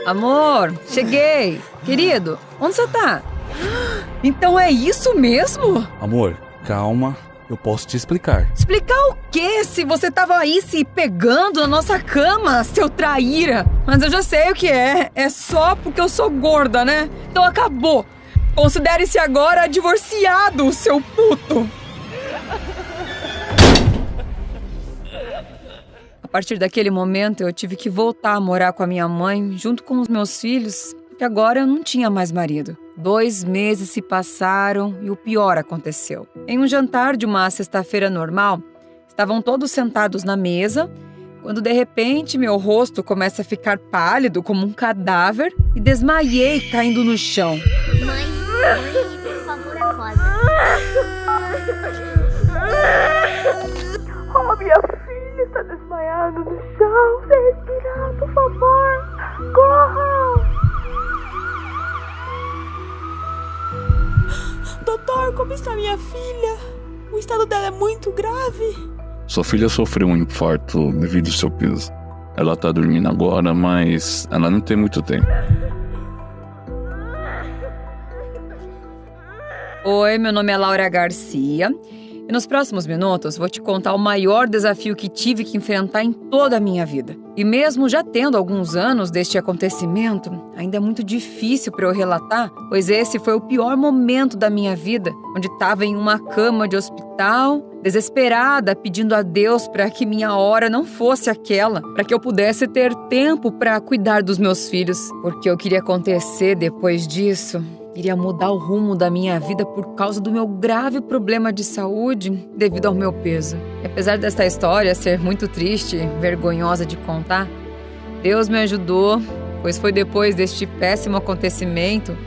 Amor, cheguei. Querido, onde você tá? Então é isso mesmo? Amor, calma, eu posso te explicar. Explicar o quê? Se você tava aí se pegando na nossa cama, seu traíra. Mas eu já sei o que é. É só porque eu sou gorda, né? Então acabou. Considere-se agora divorciado, seu puto. A partir daquele momento, eu tive que voltar a morar com a minha mãe, junto com os meus filhos, porque agora eu não tinha mais marido. 2 meses se passaram e o pior aconteceu. Em um jantar de uma sexta-feira normal, estavam todos sentados na mesa, quando de repente meu rosto começa a ficar pálido como um cadáver e desmaiei caindo no chão. Mãe, por favor, acorda. Oh, minha filha está desmaiando no chão. Sem respirar, por favor. Corra! Doutor, como está minha filha? O estado dela é muito grave. Sua filha sofreu um infarto devido ao seu peso. Ela tá dormindo agora, mas ela não tem muito tempo. Oi, meu nome é Laura Garcia e nos próximos minutos vou te contar o maior desafio que tive que enfrentar em toda a minha vida. E mesmo já tendo alguns anos deste acontecimento, ainda é muito difícil para eu relatar, pois esse foi o pior momento da minha vida, onde estava em uma cama de hospital, desesperada, pedindo a Deus para que minha hora não fosse aquela, para que eu pudesse ter tempo para cuidar dos meus filhos, porque o que iria acontecer depois disso iria mudar o rumo da minha vida por causa do meu grave problema de saúde devido ao meu peso. E apesar desta história ser muito triste e vergonhosa de contar, Deus me ajudou, pois foi depois deste péssimo acontecimento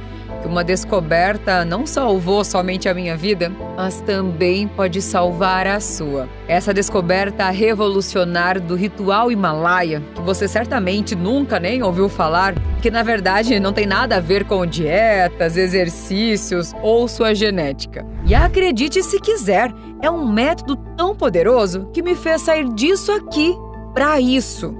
que uma descoberta não salvou somente a minha vida, mas também pode salvar a sua. Essa descoberta revolucionária do ritual Himalaia, que você certamente nunca nem ouviu falar, que na verdade não tem nada a ver com dietas, exercícios ou sua genética. E acredite se quiser, é um método tão poderoso que me fez sair disso aqui para isso.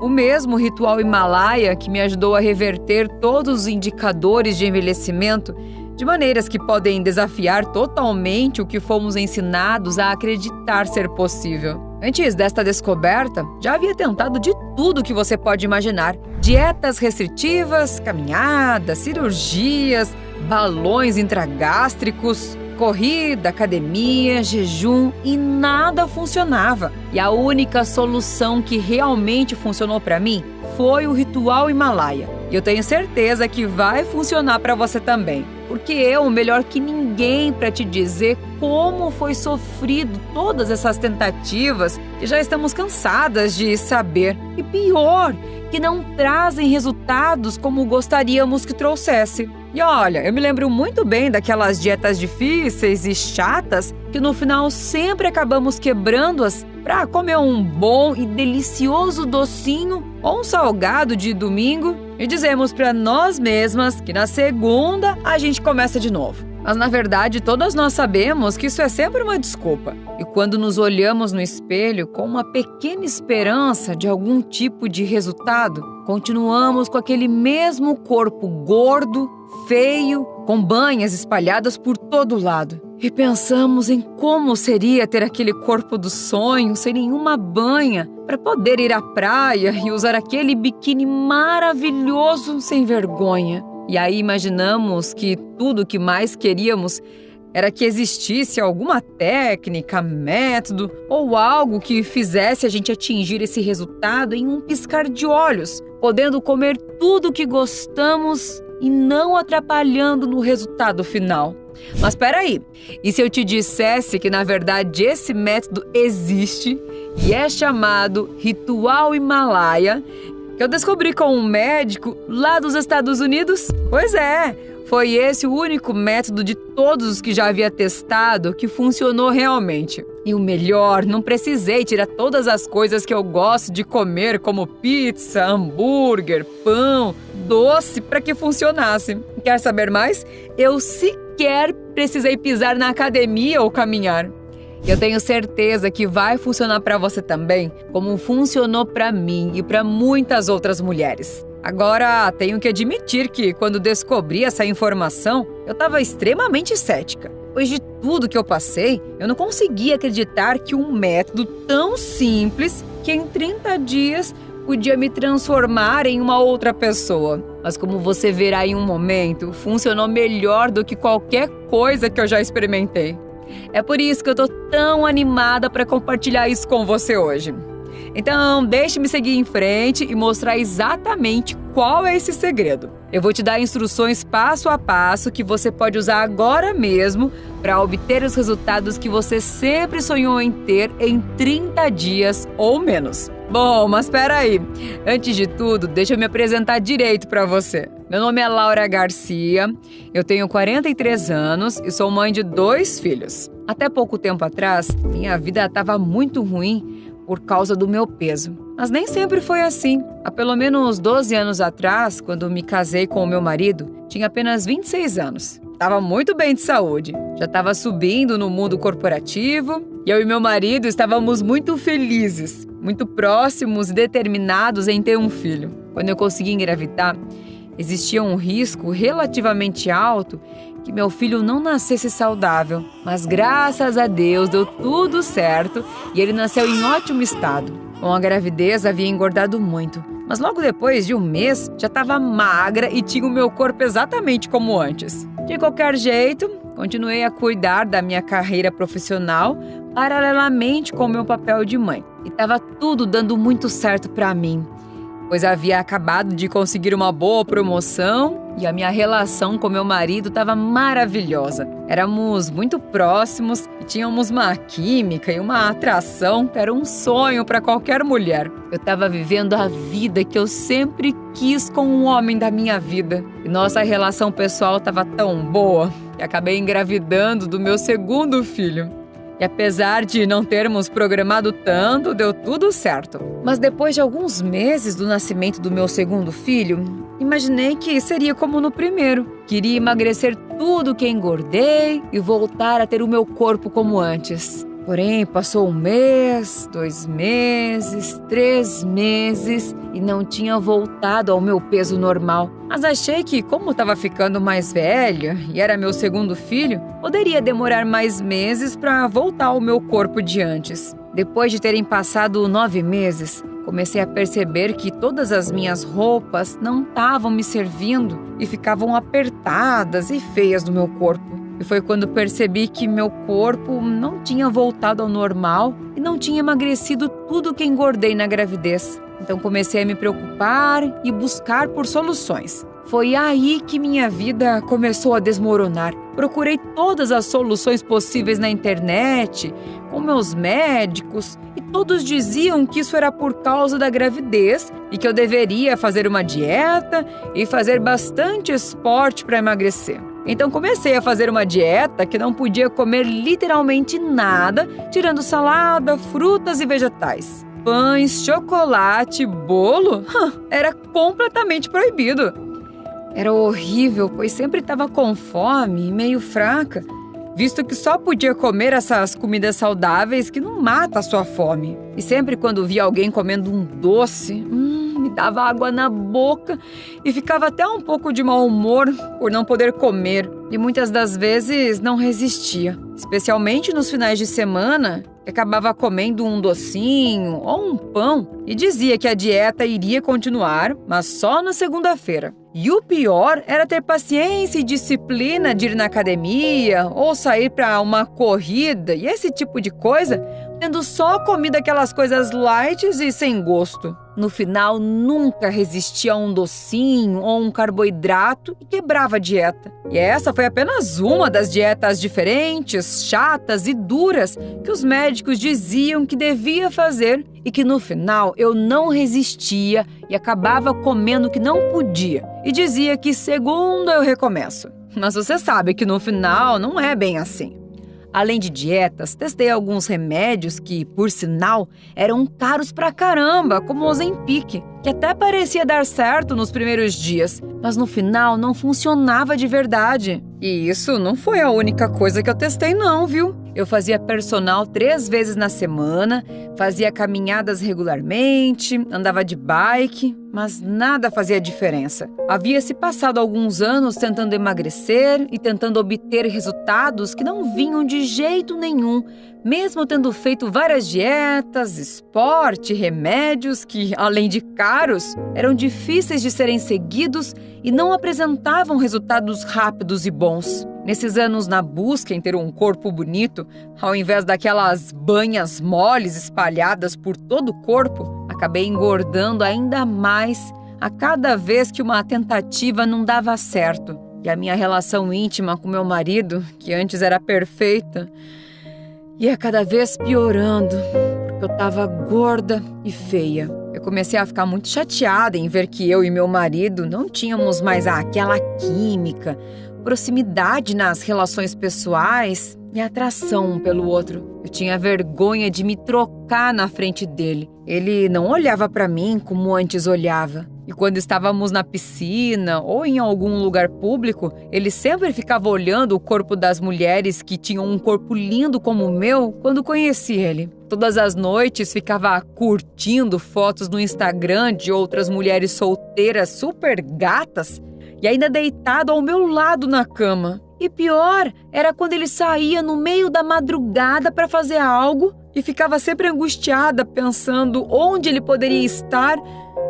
O mesmo ritual Himalaia que me ajudou a reverter todos os indicadores de envelhecimento de maneiras que podem desafiar totalmente o que fomos ensinados a acreditar ser possível. Antes desta descoberta, já havia tentado de tudo que você pode imaginar. Dietas restritivas, caminhadas, cirurgias, balões intragástricos, corrida, academia, jejum e nada funcionava. E a única solução que realmente funcionou para mim foi o ritual Himalaia. E eu tenho certeza que vai funcionar para você também. Porque eu, melhor que ninguém para te dizer como foi sofrido todas essas tentativas que já estamos cansadas de saber. E pior, que não trazem resultados como gostaríamos que trouxesse. E olha, eu me lembro muito bem daquelas dietas difíceis e chatas que no final sempre acabamos quebrando-as para comer um bom e delicioso docinho ou um salgado de domingo e dizemos para nós mesmas que na segunda a gente começa de novo. Mas na verdade todas nós sabemos que isso é sempre uma desculpa. E quando nos olhamos no espelho com uma pequena esperança de algum tipo de resultado, continuamos com aquele mesmo corpo gordo, feio, com banhas espalhadas por todo lado. E pensamos em como seria ter aquele corpo do sonho sem nenhuma banha para poder ir à praia e usar aquele biquíni maravilhoso sem vergonha. E aí imaginamos que tudo o que mais queríamos era que existisse alguma técnica, método ou algo que fizesse a gente atingir esse resultado em um piscar de olhos, podendo comer tudo o que gostamos e não atrapalhando no resultado final. Mas espera aí, e se eu te dissesse que na verdade esse método existe e é chamado Ritual Himalaia, que eu descobri com um médico lá dos Estados Unidos? Pois é, foi esse o único método de todos os que já havia testado que funcionou realmente. E o melhor, não precisei tirar todas as coisas que eu gosto de comer, como pizza, hambúrguer, pão, doce, para que funcionasse. Quer saber mais? Eu sequer precisei pisar na academia ou caminhar. E eu tenho certeza que vai funcionar para você também, como funcionou para mim e para muitas outras mulheres. Agora, tenho que admitir que quando descobri essa informação, eu estava extremamente cética. Depois de tudo que eu passei, eu não conseguia acreditar que um método tão simples, que em 30 dias podia me transformar em uma outra pessoa. Mas como você verá em um momento, funcionou melhor do que qualquer coisa que eu já experimentei. É por isso que eu tô tão animada para compartilhar isso com você hoje. Então, deixe-me seguir em frente e mostrar exatamente qual é esse segredo. Eu vou te dar instruções passo a passo que você pode usar agora mesmo para obter os resultados que você sempre sonhou em ter em 30 dias ou menos. Bom, mas espera aí. Antes de tudo, deixa eu me apresentar direito para você. Meu nome é Laura Garcia, eu tenho 43 anos e sou mãe de 2 filhos. Até pouco tempo atrás, minha vida estava muito ruim por causa do meu peso. Mas nem sempre foi assim. Há pelo menos 12 anos atrás, quando me casei com o meu marido, tinha apenas 26 anos. Estava muito bem de saúde. Já estava subindo no mundo corporativo e eu e meu marido estávamos muito felizes, muito próximos e determinados em ter um filho. Quando eu consegui engravidar, existia um risco relativamente alto que meu filho não nascesse saudável, mas graças a Deus deu tudo certo e ele nasceu em ótimo estado. Com a gravidez havia engordado muito, mas logo depois de um mês já estava magra e tinha o meu corpo exatamente como antes. De qualquer jeito, continuei a cuidar da minha carreira profissional paralelamente com o meu papel de mãe. E estava tudo dando muito certo para mim, pois havia acabado de conseguir uma boa promoção e a minha relação com meu marido estava maravilhosa. Éramos muito próximos e tínhamos uma química e uma atração que era um sonho para qualquer mulher. Eu estava vivendo a vida que eu sempre quis com um homem da minha vida. E nossa relação pessoal estava tão boa que acabei engravidando do meu segundo filho. E apesar de não termos programado tanto, deu tudo certo. Mas depois de alguns meses do nascimento do meu segundo filho, imaginei que seria como no primeiro. Queria emagrecer tudo que engordei e voltar a ter o meu corpo como antes. Porém, passou 1 mês, 2 meses, 3 meses e não tinha voltado ao meu peso normal. Mas achei que, como estava ficando mais velha e era meu segundo filho, poderia demorar mais meses para voltar ao meu corpo de antes. Depois de terem passado 9 meses, comecei a perceber que todas as minhas roupas não estavam me servindo e ficavam apertadas e feias no meu corpo. E foi quando percebi que meu corpo não tinha voltado ao normal e não tinha emagrecido tudo que engordei na gravidez. Então comecei a me preocupar e buscar por soluções. Foi aí que minha vida começou a desmoronar. Procurei todas as soluções possíveis na internet, com meus médicos, e todos diziam que isso era por causa da gravidez e que eu deveria fazer uma dieta e fazer bastante esporte para emagrecer. Então comecei a fazer uma dieta que não podia comer literalmente nada, tirando salada, frutas e vegetais. Pães, chocolate, bolo, era completamente proibido. Era horrível, pois sempre estava com fome e meio fraca, visto que só podia comer essas comidas saudáveis que não matam a sua fome. E sempre quando via alguém comendo um doce, me dava água na boca e ficava até um pouco de mau humor por não poder comer. E muitas das vezes não resistia, especialmente nos finais de semana, acabava comendo um docinho ou um pão e dizia que a dieta iria continuar, mas só na segunda-feira. E o pior era ter paciência e disciplina de ir na academia ou sair para uma corrida e esse tipo de coisa, tendo só comido aquelas coisas light e sem gosto. No final, nunca resistia a um docinho ou um carboidrato e quebrava a dieta. E essa foi apenas uma das dietas diferentes, chatas e duras que os médicos diziam que devia fazer e que no final eu não resistia e acabava comendo o que não podia. E dizia que segunda eu recomeço. Mas você sabe que no final não é bem assim. Além de dietas, testei alguns remédios que, por sinal, eram caros pra caramba, como o Ozempic. que até parecia dar certo nos primeiros dias, mas no final não funcionava de verdade. E isso não foi a única coisa que eu testei não, viu? Eu fazia personal 3 vezes na semana, fazia caminhadas regularmente, andava de bike, mas nada fazia diferença. Havia se passado alguns anos tentando emagrecer e tentando obter resultados que não vinham de jeito nenhum, mesmo tendo feito várias dietas, esporte, remédios que, além de caros, eram difíceis de serem seguidos e não apresentavam resultados rápidos e bons. Nesses anos na busca em ter um corpo bonito, ao invés daquelas banhas moles espalhadas por todo o corpo, acabei engordando ainda mais a cada vez que uma tentativa não dava certo. E a minha relação íntima com meu marido, que antes era perfeita, ia cada vez piorando, porque eu estava gorda e feia. Eu comecei a ficar muito chateada em ver que eu e meu marido não tínhamos mais aquela química, proximidade nas relações pessoais e atração um pelo outro. Eu tinha vergonha de me trocar na frente dele. Ele não olhava para mim como antes olhava. E quando estávamos na piscina ou em algum lugar público, ele sempre ficava olhando o corpo das mulheres que tinham um corpo lindo como o meu quando conheci ele. Todas as noites ficava curtindo fotos no Instagram de outras mulheres solteiras super gatas e ainda deitado ao meu lado na cama. E pior era quando ele saía no meio da madrugada para fazer algo e ficava sempre angustiada pensando onde ele poderia estar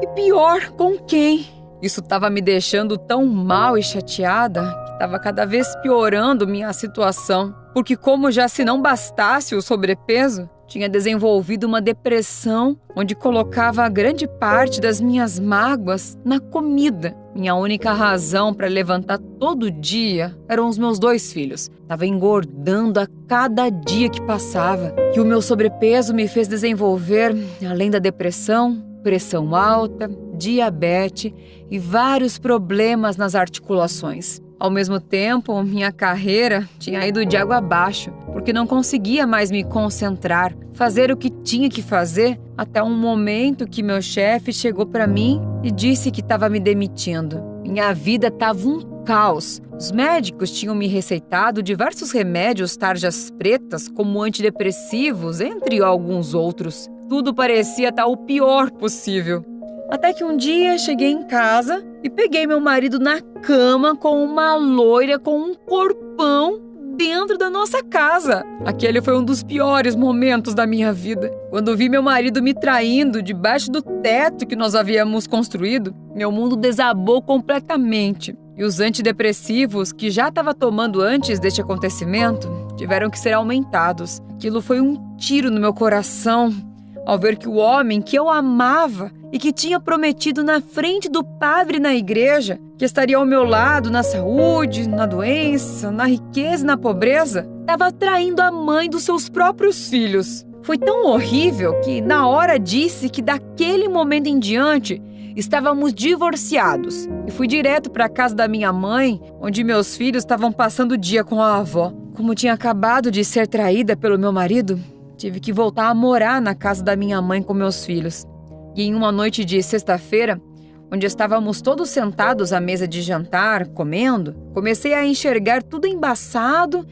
e pior, com quem. Isso estava me deixando tão mal e chateada que estava cada vez piorando minha situação. Porque como já se não bastasse o sobrepeso, tinha desenvolvido uma depressão onde colocava a grande parte das minhas mágoas na comida. Minha única razão para levantar todo dia eram os meus 2 filhos. Estava engordando a cada dia que passava. E o meu sobrepeso me fez desenvolver, além da depressão, pressão alta, diabetes e vários problemas nas articulações. Ao mesmo tempo, minha carreira tinha ido de água abaixo, porque não conseguia mais me concentrar, fazer o que tinha que fazer, até um momento que meu chefe chegou para mim e disse que estava me demitindo. Minha vida estava um caos. Os médicos tinham me receitado diversos remédios tarjas pretas, como antidepressivos, entre alguns outros. Tudo parecia estar o pior possível. Até que um dia cheguei em casa e peguei meu marido na cama com uma loira com um corpão dentro da nossa casa. Aquele foi um dos piores momentos da minha vida. Quando vi meu marido me traindo debaixo do teto que nós havíamos construído, meu mundo desabou completamente. E os antidepressivos que já estava tomando antes deste acontecimento tiveram que ser aumentados. Aquilo foi um tiro no meu coração ao ver que o homem que eu amava e que tinha prometido na frente do padre na igreja que estaria ao meu lado na saúde, na doença, na riqueza e na pobreza, estava traindo a mãe dos seus próprios filhos. Foi tão horrível que na hora disse que daquele momento em diante estávamos divorciados e fui direto para a casa da minha mãe, onde meus filhos estavam passando o dia com a avó. Como tinha acabado de ser traída pelo meu marido, tive que voltar a morar na casa da minha mãe com meus filhos. E em uma noite de sexta-feira, onde estávamos todos sentados à mesa de jantar, comendo, comecei a enxergar tudo embaçado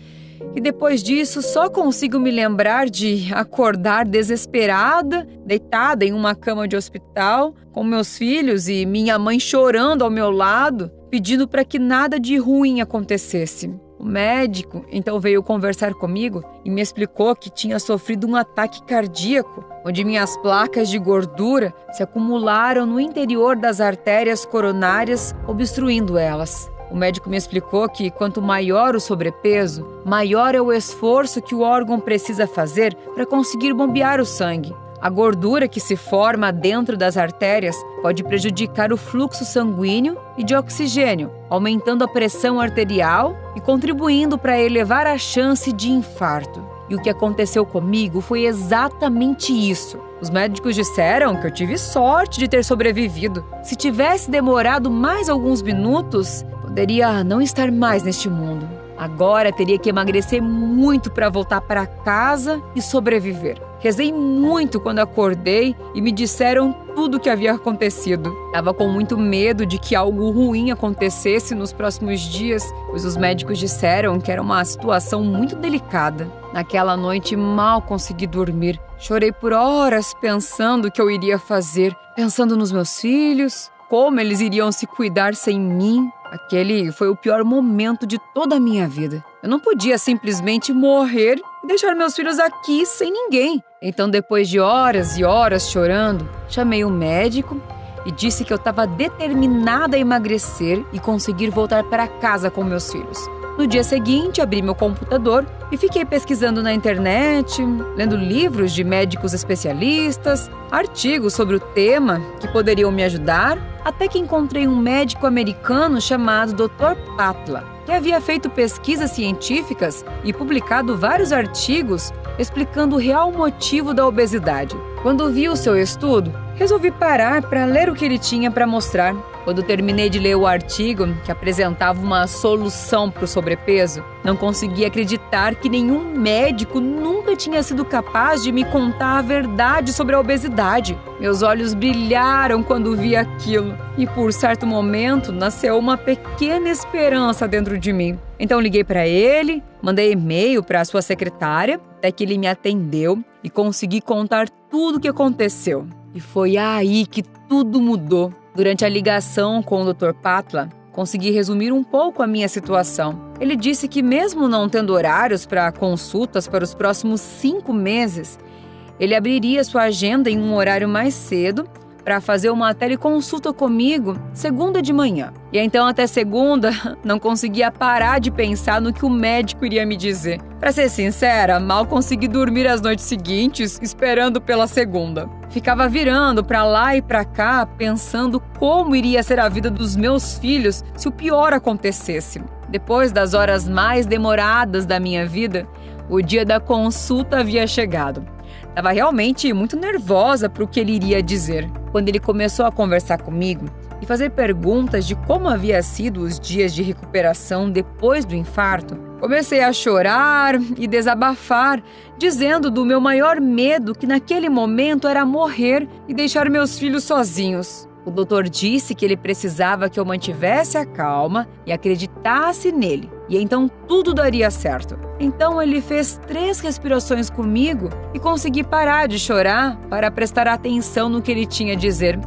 e depois disso só consigo me lembrar de acordar desesperada, deitada em uma cama de hospital, com meus filhos e minha mãe chorando ao meu lado, pedindo para que nada de ruim acontecesse. O médico então veio conversar comigo e me explicou que tinha sofrido um ataque cardíaco, onde minhas placas de gordura se acumularam no interior das artérias coronárias, obstruindo elas. O médico me explicou que quanto maior o sobrepeso, maior é o esforço que o órgão precisa fazer para conseguir bombear o sangue. A gordura que se forma dentro das artérias pode prejudicar o fluxo sanguíneo e de oxigênio, aumentando a pressão arterial e contribuindo para elevar a chance de infarto. E o que aconteceu comigo foi exatamente isso. Os médicos disseram que eu tive sorte de ter sobrevivido. Se tivesse demorado mais alguns minutos, poderia não estar mais neste mundo. Agora teria que emagrecer muito para voltar para casa e sobreviver. Rezei muito quando acordei e me disseram tudo o que havia acontecido. Estava com muito medo de que algo ruim acontecesse nos próximos dias, pois os médicos disseram que era uma situação muito delicada. Naquela noite mal consegui dormir. Chorei por horas pensando o que eu iria fazer, pensando nos meus filhos, como eles iriam se cuidar sem mim. Aquele foi o pior momento de toda a minha vida. Eu não podia simplesmente morrer e deixar meus filhos aqui sem ninguém. Então, depois de horas e horas chorando, chamei o médico e disse que eu estava determinada a emagrecer e conseguir voltar para casa com meus filhos. No dia seguinte, abri meu computador e fiquei pesquisando na internet, lendo livros de médicos especialistas, artigos sobre o tema que poderiam me ajudar, até que encontrei um médico americano chamado Dr. Patla, que havia feito pesquisas científicas e publicado vários artigos explicando o real motivo da obesidade. Quando vi o seu estudo, resolvi parar para ler o que ele tinha para mostrar. Quando terminei de ler o artigo, que apresentava uma solução para o sobrepeso, não consegui acreditar que nenhum médico nunca tinha sido capaz de me contar a verdade sobre a obesidade. Meus olhos brilharam quando vi aquilo e, por certo momento, nasceu uma pequena esperança dentro de mim. Então liguei para ele, mandei e-mail para a sua secretária, até que ele me atendeu e consegui contar tudo o que aconteceu. E foi aí que tudo mudou. Durante a ligação com o Dr. Patla, consegui resumir um pouco a minha situação. Ele disse que mesmo não tendo horários para consultas para os próximos 5 meses, ele abriria sua agenda em um horário mais cedo para fazer uma teleconsulta comigo segunda de manhã. E então até segunda não conseguia parar de pensar no que o médico iria me dizer. Para ser sincera, mal consegui dormir as noites seguintes esperando pela segunda. Ficava virando para lá e para cá pensando como iria ser a vida dos meus filhos se o pior acontecesse. Depois das horas mais demoradas da minha vida, o dia da consulta havia chegado. Estava realmente muito nervosa para o que ele iria dizer. Quando ele começou a conversar comigo e fazer perguntas de como havia sido os dias de recuperação depois do infarto, comecei a chorar e desabafar, dizendo do meu maior medo, que naquele momento era morrer e deixar meus filhos sozinhos. O doutor disse que ele precisava que eu mantivesse a calma e acreditasse nele, e então tudo daria certo. Então ele fez 3 respirações comigo e consegui parar de chorar para prestar atenção no que ele tinha a dizer.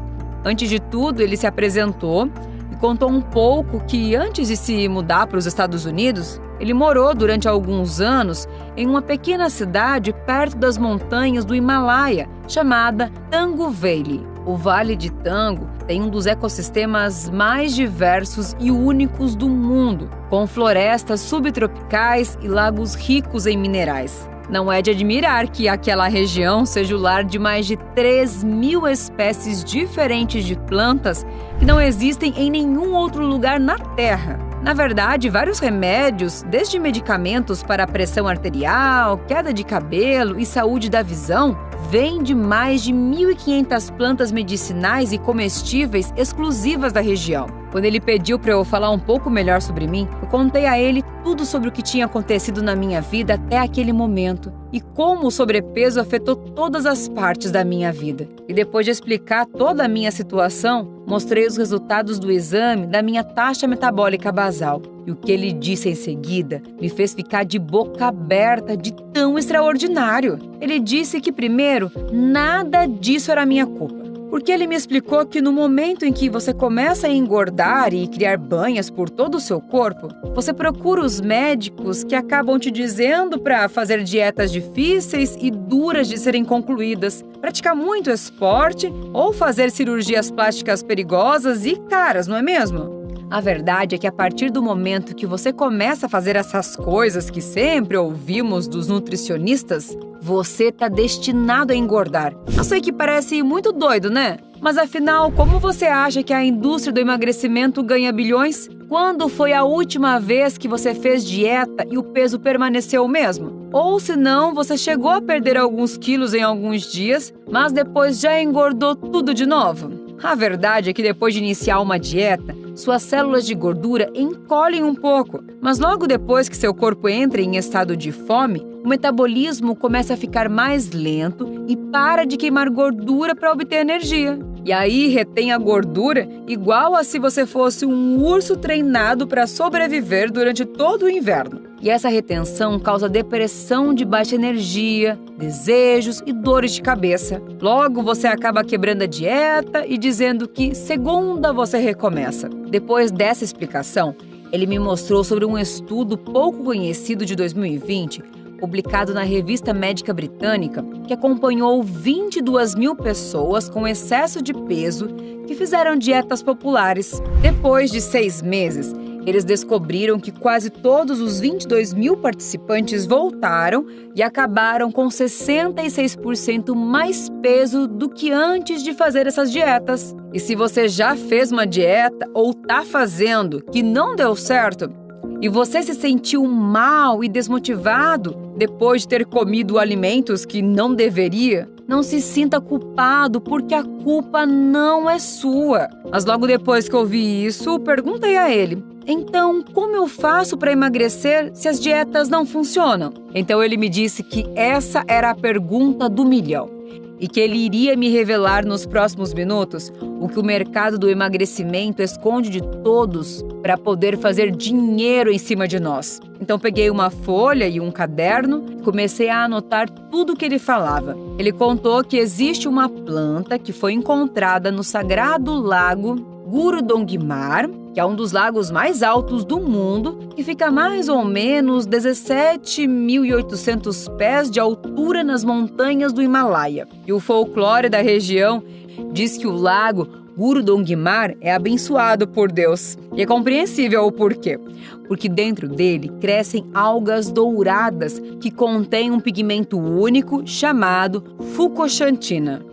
Antes de tudo, ele se apresentou e contou um pouco que antes de se mudar para os Estados Unidos, ele morou durante alguns anos em uma pequena cidade perto das montanhas do Himalaia, chamada Tangu Valley. O Vale de Tangu tem um dos ecossistemas mais diversos e únicos do mundo, com florestas subtropicais e lagos ricos em minerais. Não é de admirar que aquela região seja o lar de mais de 3.000 espécies diferentes de plantas que não existem em nenhum outro lugar na Terra. Na verdade, vários remédios, desde medicamentos para a pressão arterial, queda de cabelo e saúde da visão, vêm de mais de 1.500 plantas medicinais e comestíveis exclusivas da região. Quando ele pediu para eu falar um pouco melhor sobre mim, eu contei a ele tudo sobre o que tinha acontecido na minha vida até aquele momento e como o sobrepeso afetou todas as partes da minha vida. E depois de explicar toda a minha situação, mostrei os resultados do exame da minha taxa metabólica basal. E o que ele disse em seguida me fez ficar de boca aberta de tão extraordinário. Ele disse que, primeiro, nada disso era minha culpa. Porque ele me explicou que no momento em que você começa a engordar e criar banhas por todo o seu corpo, você procura os médicos que acabam te dizendo para fazer dietas difíceis e duras de serem concluídas, praticar muito esporte ou fazer cirurgias plásticas perigosas e caras, não é mesmo? A verdade é que a partir do momento que você começa a fazer essas coisas que sempre ouvimos dos nutricionistas, você está destinado a engordar. Eu sei que parece muito doido, né? Mas afinal, como você acha que a indústria do emagrecimento ganha bilhões? Quando foi a última vez que você fez dieta e o peso permaneceu o mesmo? Ou se não, você chegou a perder alguns quilos em alguns dias, mas depois já engordou tudo de novo? A verdade é que depois de iniciar uma dieta, suas células de gordura encolhem um pouco, mas logo depois que seu corpo entra em estado de fome, o metabolismo começa a ficar mais lento e para de queimar gordura para obter energia. E aí retém a gordura igual a se você fosse um urso treinado para sobreviver durante todo o inverno. E essa retenção causa depressão de baixa energia, desejos e dores de cabeça. Logo, você acaba quebrando a dieta e dizendo que segunda você recomeça. Depois dessa explicação, ele me mostrou sobre um estudo pouco conhecido de 2020, publicado na Revista Médica Britânica, que acompanhou 22 mil pessoas com excesso de peso que fizeram dietas populares. Depois de 6 meses, eles descobriram que quase todos os 22 mil participantes voltaram e acabaram com 66% mais peso do que antes de fazer essas dietas. E se você já fez uma dieta ou está fazendo que não deu certo, e você se sentiu mal e desmotivado depois de ter comido alimentos que não deveria, não se sinta culpado, porque a culpa não é sua. Mas logo depois que eu ouvi isso, perguntei a ele: então, como eu faço para emagrecer se as dietas não funcionam? Então ele me disse que essa era a pergunta do milhão e que ele iria me revelar nos próximos minutos o que o mercado do emagrecimento esconde de todos para poder fazer dinheiro em cima de nós. Então peguei uma folha e um caderno e comecei a anotar tudo o que ele falava. Ele contou que existe uma planta que foi encontrada no sagrado lago Gurudongmar, que é um dos lagos mais altos do mundo, que fica a mais ou menos 17.800 pés de altura nas montanhas do Himalaia. E o folclore da região diz que o lago Gurudongmar é abençoado por Deus. E é compreensível o porquê. Porque dentro dele crescem algas douradas que contêm um pigmento único chamado fucoxantina.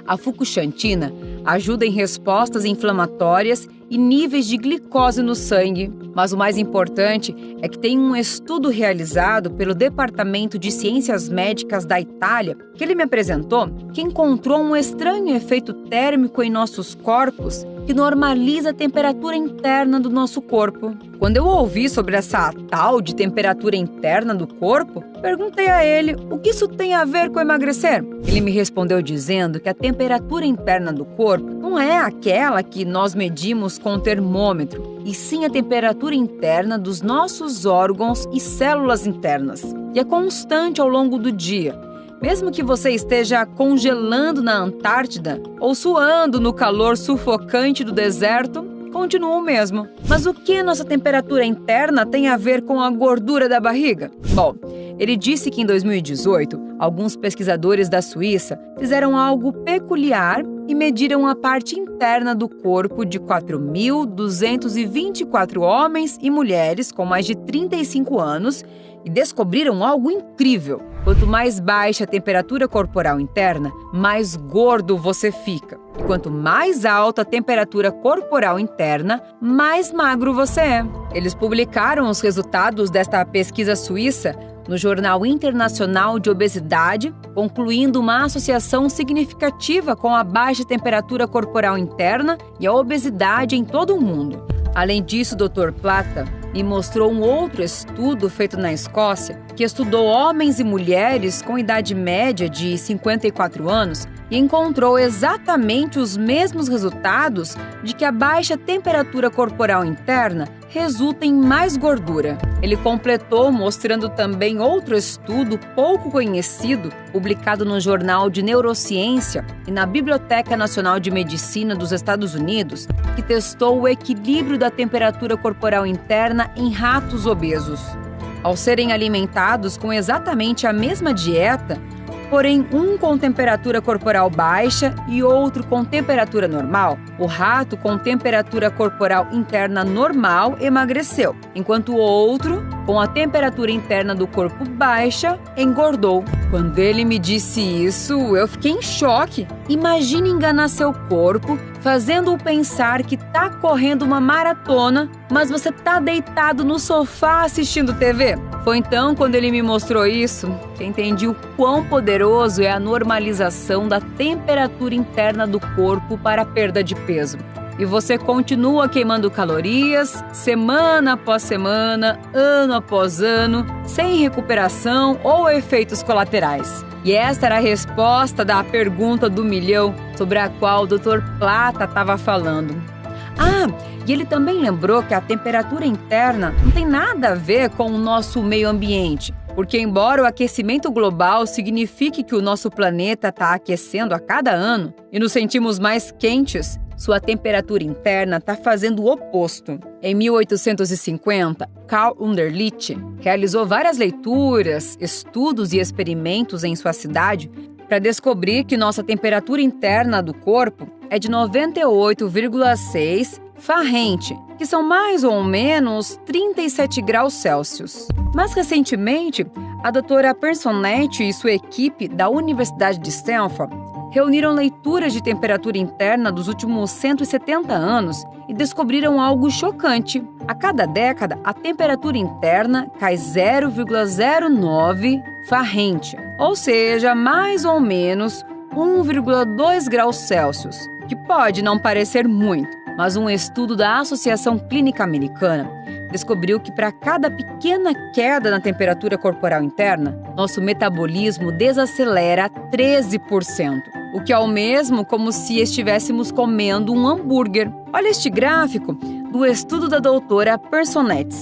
A fucoxantina ajuda em respostas inflamatórias e níveis de glicose no sangue. Mas o mais importante é que tem um estudo realizado pelo Departamento de Ciências Médicas da Itália, que ele me apresentou, que encontrou um estranho efeito térmico em nossos corpos que normaliza a temperatura interna do nosso corpo. Quando eu ouvi sobre essa tal de temperatura interna do corpo, perguntei a ele o que isso tem a ver com emagrecer. Ele me respondeu dizendo que a temperatura interna do corpo não é aquela que nós medimos com o termômetro, e sim a temperatura interna dos nossos órgãos e células internas. E é constante ao longo do dia. Mesmo que você esteja congelando na Antártida ou suando no calor sufocante do deserto, continua o mesmo. Mas o que nossa temperatura interna tem a ver com a gordura da barriga? Bom, ele disse que em 2018, alguns pesquisadores da Suíça fizeram algo peculiar e mediram a parte interna do corpo de 4.224 homens e mulheres com mais de 35 anos e descobriram algo incrível. Quanto mais baixa a temperatura corporal interna, mais gordo você fica. E quanto mais alta a temperatura corporal interna, mais magro você é. Eles publicaram os resultados desta pesquisa suíça no Jornal Internacional de Obesidade, concluindo uma associação significativa com a baixa temperatura corporal interna e a obesidade em todo o mundo. Além disso, o Dr. Plata me mostrou um outro estudo feito na Escócia, que estudou homens e mulheres com idade média de 54 anos e encontrou exatamente os mesmos resultados de que a baixa temperatura corporal interna resulta em mais gordura. Ele completou mostrando também outro estudo pouco conhecido, publicado no Jornal de Neurociência e na Biblioteca Nacional de Medicina dos Estados Unidos, que testou o equilíbrio da temperatura corporal interna em ratos obesos. Ao serem alimentados com exatamente a mesma dieta, porém um com temperatura corporal baixa e outro com temperatura normal, o rato com temperatura corporal interna normal emagreceu, enquanto o outro, com a temperatura interna do corpo baixa, engordou. Quando ele me disse isso, eu fiquei em choque. Imagine enganar seu corpo, fazendo-o pensar que tá correndo uma maratona, mas você tá deitado no sofá assistindo TV. Foi então, quando ele me mostrou isso, que entendi o quão poderoso é a normalização da temperatura interna do corpo para a perda de peso. e você continua queimando calorias semana após semana, ano após ano, sem recuperação ou efeitos colaterais. E esta era a resposta da pergunta do milhão sobre a qual o Dr. Plata estava falando. E ele também lembrou que a temperatura interna não tem nada a ver com o nosso meio ambiente, porque embora o aquecimento global signifique que o nosso planeta está aquecendo a cada ano e nos sentimos mais quentes, sua temperatura interna está fazendo o oposto. Em 1850, Carl Wunderlich realizou várias leituras, estudos e experimentos em sua cidade para descobrir que nossa temperatura interna do corpo é de 98,6 Fahrenheit, que são mais ou menos 37 graus Celsius. Mas recentemente, a doutora Personetti e sua equipe da Universidade de Stanford reuniram leituras de temperatura interna dos últimos 170 anos e descobriram algo chocante. A cada década, a temperatura interna cai 0,09 Fahrenheit, ou seja, mais ou menos 1,2 graus Celsius, que pode não parecer muito, mas um estudo da Associação Clínica Americana descobriu que para cada pequena queda na temperatura corporal interna, nosso metabolismo desacelera 13%, o que é o mesmo como se estivéssemos comendo um hambúrguer. Olha este gráfico do estudo da doutora Personetti.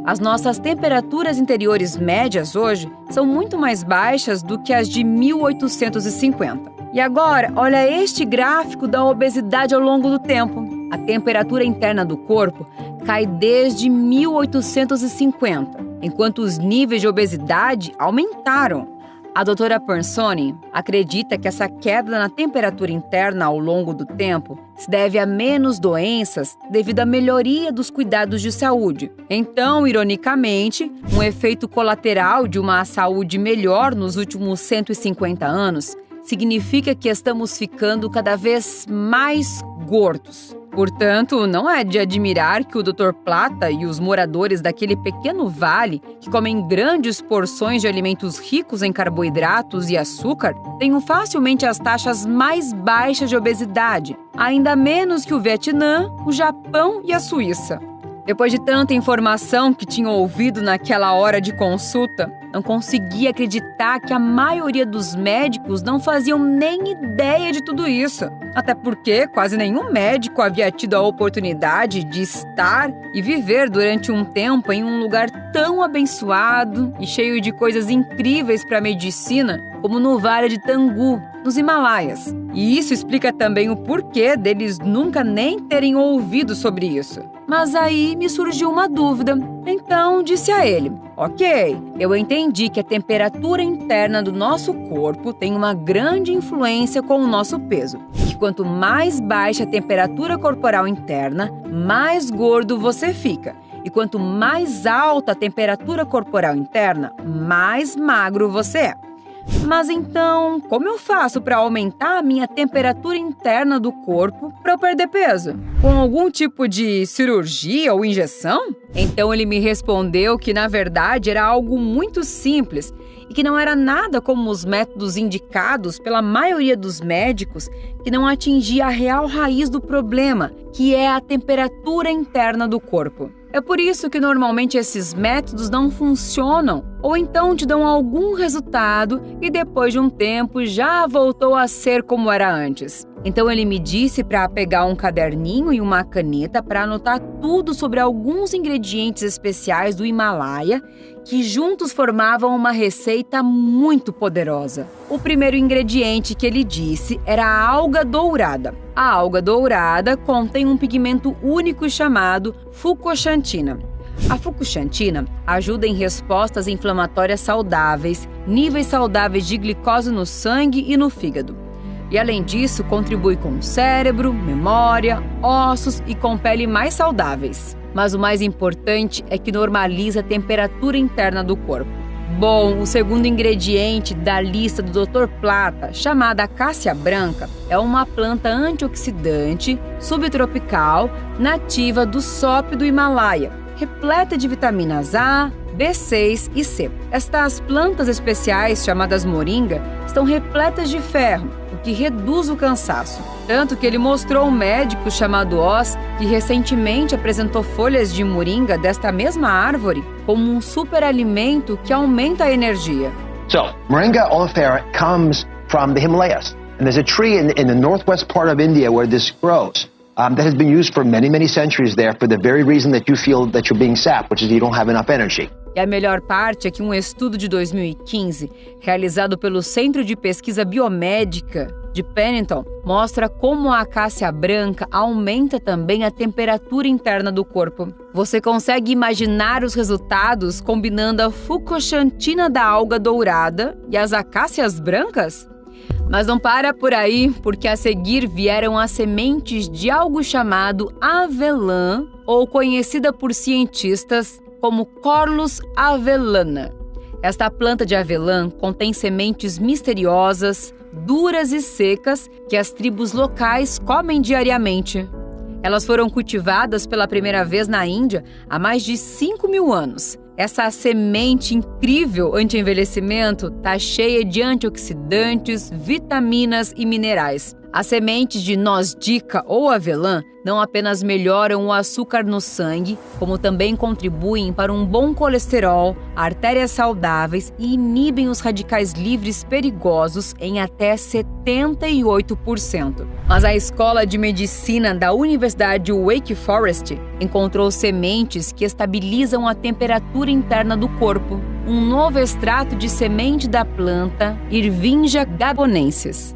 As nossas temperaturas interiores médias hoje são muito mais baixas do que as de 1850. E agora, olha este gráfico da obesidade ao longo do tempo. A temperatura interna do corpo cai desde 1850, enquanto os níveis de obesidade aumentaram. A doutora Personi acredita que essa queda na temperatura interna ao longo do tempo se deve a menos doenças devido à melhoria dos cuidados de saúde. Então, ironicamente, um efeito colateral de uma saúde melhor nos últimos 150 anos significa que estamos ficando cada vez mais gordos. Portanto, não é de admirar que o Dr. Plata e os moradores daquele pequeno vale, que comem grandes porções de alimentos ricos em carboidratos e açúcar, tenham facilmente as taxas mais baixas de obesidade, ainda menos que o Vietnã, o Japão e a Suíça. Depois de tanta informação que tinha ouvido naquela hora de consulta, não conseguia acreditar que a maioria dos médicos não faziam nem ideia de tudo isso. Até porque quase nenhum médico havia tido a oportunidade de estar e viver durante um tempo em um lugar tão abençoado e cheio de coisas incríveis para a medicina como no Vale de Tanggu, nos Himalaias. E isso explica também o porquê deles nunca nem terem ouvido sobre isso. Mas aí me surgiu uma dúvida. Então disse a ele: ok, eu entendi que a temperatura interna do nosso corpo tem uma grande influência com o nosso peso. Que quanto mais baixa a temperatura corporal interna, mais gordo você fica. E quanto mais alta a temperatura corporal interna, mais magro você é. Mas então, como eu faço para aumentar a minha temperatura interna do corpo para eu perder peso? Com algum tipo de cirurgia ou injeção? Então ele me respondeu que na verdade era algo muito simples e que não era nada como os métodos indicados pela maioria dos médicos, que não atingia a real raiz do problema, que é a temperatura interna do corpo. É por isso que normalmente esses métodos não funcionam, ou então te dão algum resultado e depois de um tempo já voltou a ser como era antes. Então ele me disse para pegar um caderninho e uma caneta para anotar tudo sobre alguns ingredientes especiais do Himalaia que juntos formavam uma receita muito poderosa. O primeiro ingrediente que ele disse era a alga dourada. A alga dourada contém um pigmento único chamado fucoxantina. A fucoxantina ajuda em respostas inflamatórias saudáveis, níveis saudáveis de glicose no sangue e no fígado. E além disso, contribui com o cérebro, memória, ossos e com pele mais saudáveis. Mas o mais importante é que normaliza a temperatura interna do corpo. Bom, o segundo ingrediente da lista do Dr. Plata, chamada acácia branca, é uma planta antioxidante subtropical nativa do SOP do Himalaia, repleta de vitaminas A, B6 e C. Estas plantas especiais, chamadas moringa, estão repletas de ferro, o que reduz o cansaço. Tanto que ele mostrou um médico chamado Oz, que recentemente apresentou folhas de moringa desta mesma árvore como um superalimento que aumenta a energia. So, Moringa oleifera comes from the Himalayas. And there's a tree in the northwest part of India where this grows. That has been used for many, many centuries there for the very reason that you feel that you're being sapped, which is you don't have enough energy. E a melhor parte é que um estudo de 2015, realizado pelo Centro de Pesquisa Biomédica de Pennington, mostra como a acácia branca aumenta também a temperatura interna do corpo. Você consegue imaginar os resultados combinando a fucoxantina da alga dourada e as acácias brancas? Mas não para por aí, porque a seguir vieram as sementes de algo chamado avelã, ou conhecida por cientistas como Corylus avellana. Esta planta de avelã contém sementes misteriosas, duras e secas que as tribos locais comem diariamente. Elas foram cultivadas pela primeira vez na Índia há mais de 5.000 anos. Essa semente incrível anti-envelhecimento está cheia de antioxidantes, vitaminas e minerais. As sementes de noz-dica ou avelã não apenas melhoram o açúcar no sangue, como também contribuem para um bom colesterol, artérias saudáveis e inibem os radicais livres perigosos em até 78%. Mas a Escola de Medicina da Universidade Wake Forest encontrou sementes que estabilizam a temperatura interna do corpo. Um novo extrato de semente da planta Ervingia gabonensis.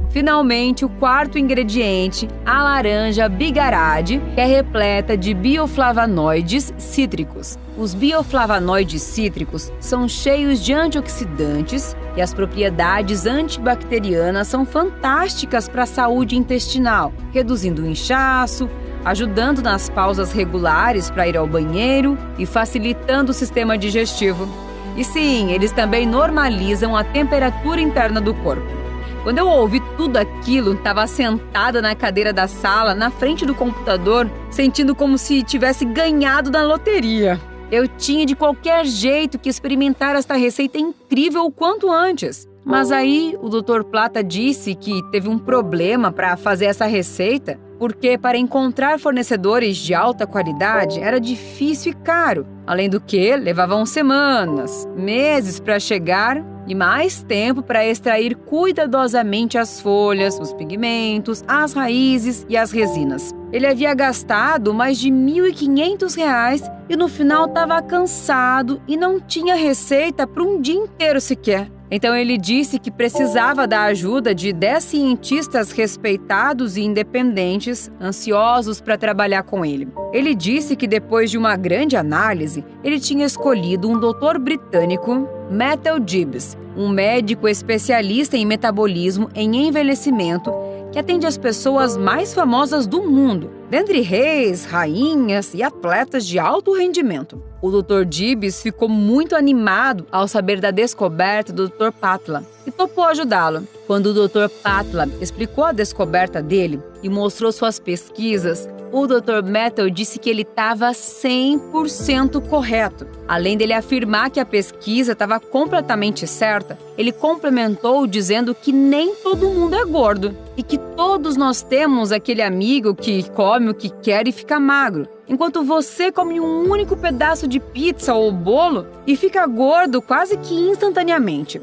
Finalmente, o quarto ingrediente, a laranja bigarade, que é repleta de bioflavonoides cítricos. Os bioflavonoides cítricos são cheios de antioxidantes e as propriedades antibacterianas são fantásticas para a saúde intestinal, reduzindo o inchaço, ajudando nas pausas regulares para ir ao banheiro e facilitando o sistema digestivo. E sim, eles também normalizam a temperatura interna do corpo. Quando eu ouvi tudo aquilo, estava sentada na cadeira da sala, na frente do computador, sentindo como se tivesse ganhado na loteria. Eu tinha de qualquer jeito que experimentar esta receita incrível o quanto antes. Mas aí o Dr. Plata disse que teve um problema para fazer essa receita, porque para encontrar fornecedores de alta qualidade era difícil e caro. Além do que, levavam semanas, meses para chegar e mais tempo para extrair cuidadosamente as folhas, os pigmentos, as raízes e as resinas. Ele havia gastado mais de R$ 1.500 e no final estava cansado e não tinha receita para um dia inteiro sequer. Então ele disse que precisava da ajuda de 10 cientistas respeitados e independentes, ansiosos para trabalhar com ele. Ele disse que depois de uma grande análise, ele tinha escolhido um doutor britânico, Matthew Gibbs, um médico especialista em metabolismo em envelhecimento, que atende as pessoas mais famosas do mundo, dentre reis, rainhas e atletas de alto rendimento. O Dr. Gibbs ficou muito animado ao saber da descoberta do Dr. Patla e topou ajudá-lo. Quando o Dr. Patla explicou a descoberta dele e mostrou suas pesquisas, o Dr. Matthew disse que ele estava 100% correto. Além dele afirmar que a pesquisa estava completamente certa, ele complementou dizendo que nem todo mundo é gordo e que todos nós temos aquele amigo que come o que quer e fica magro, enquanto você come um único pedaço de pizza ou bolo e fica gordo quase que instantaneamente.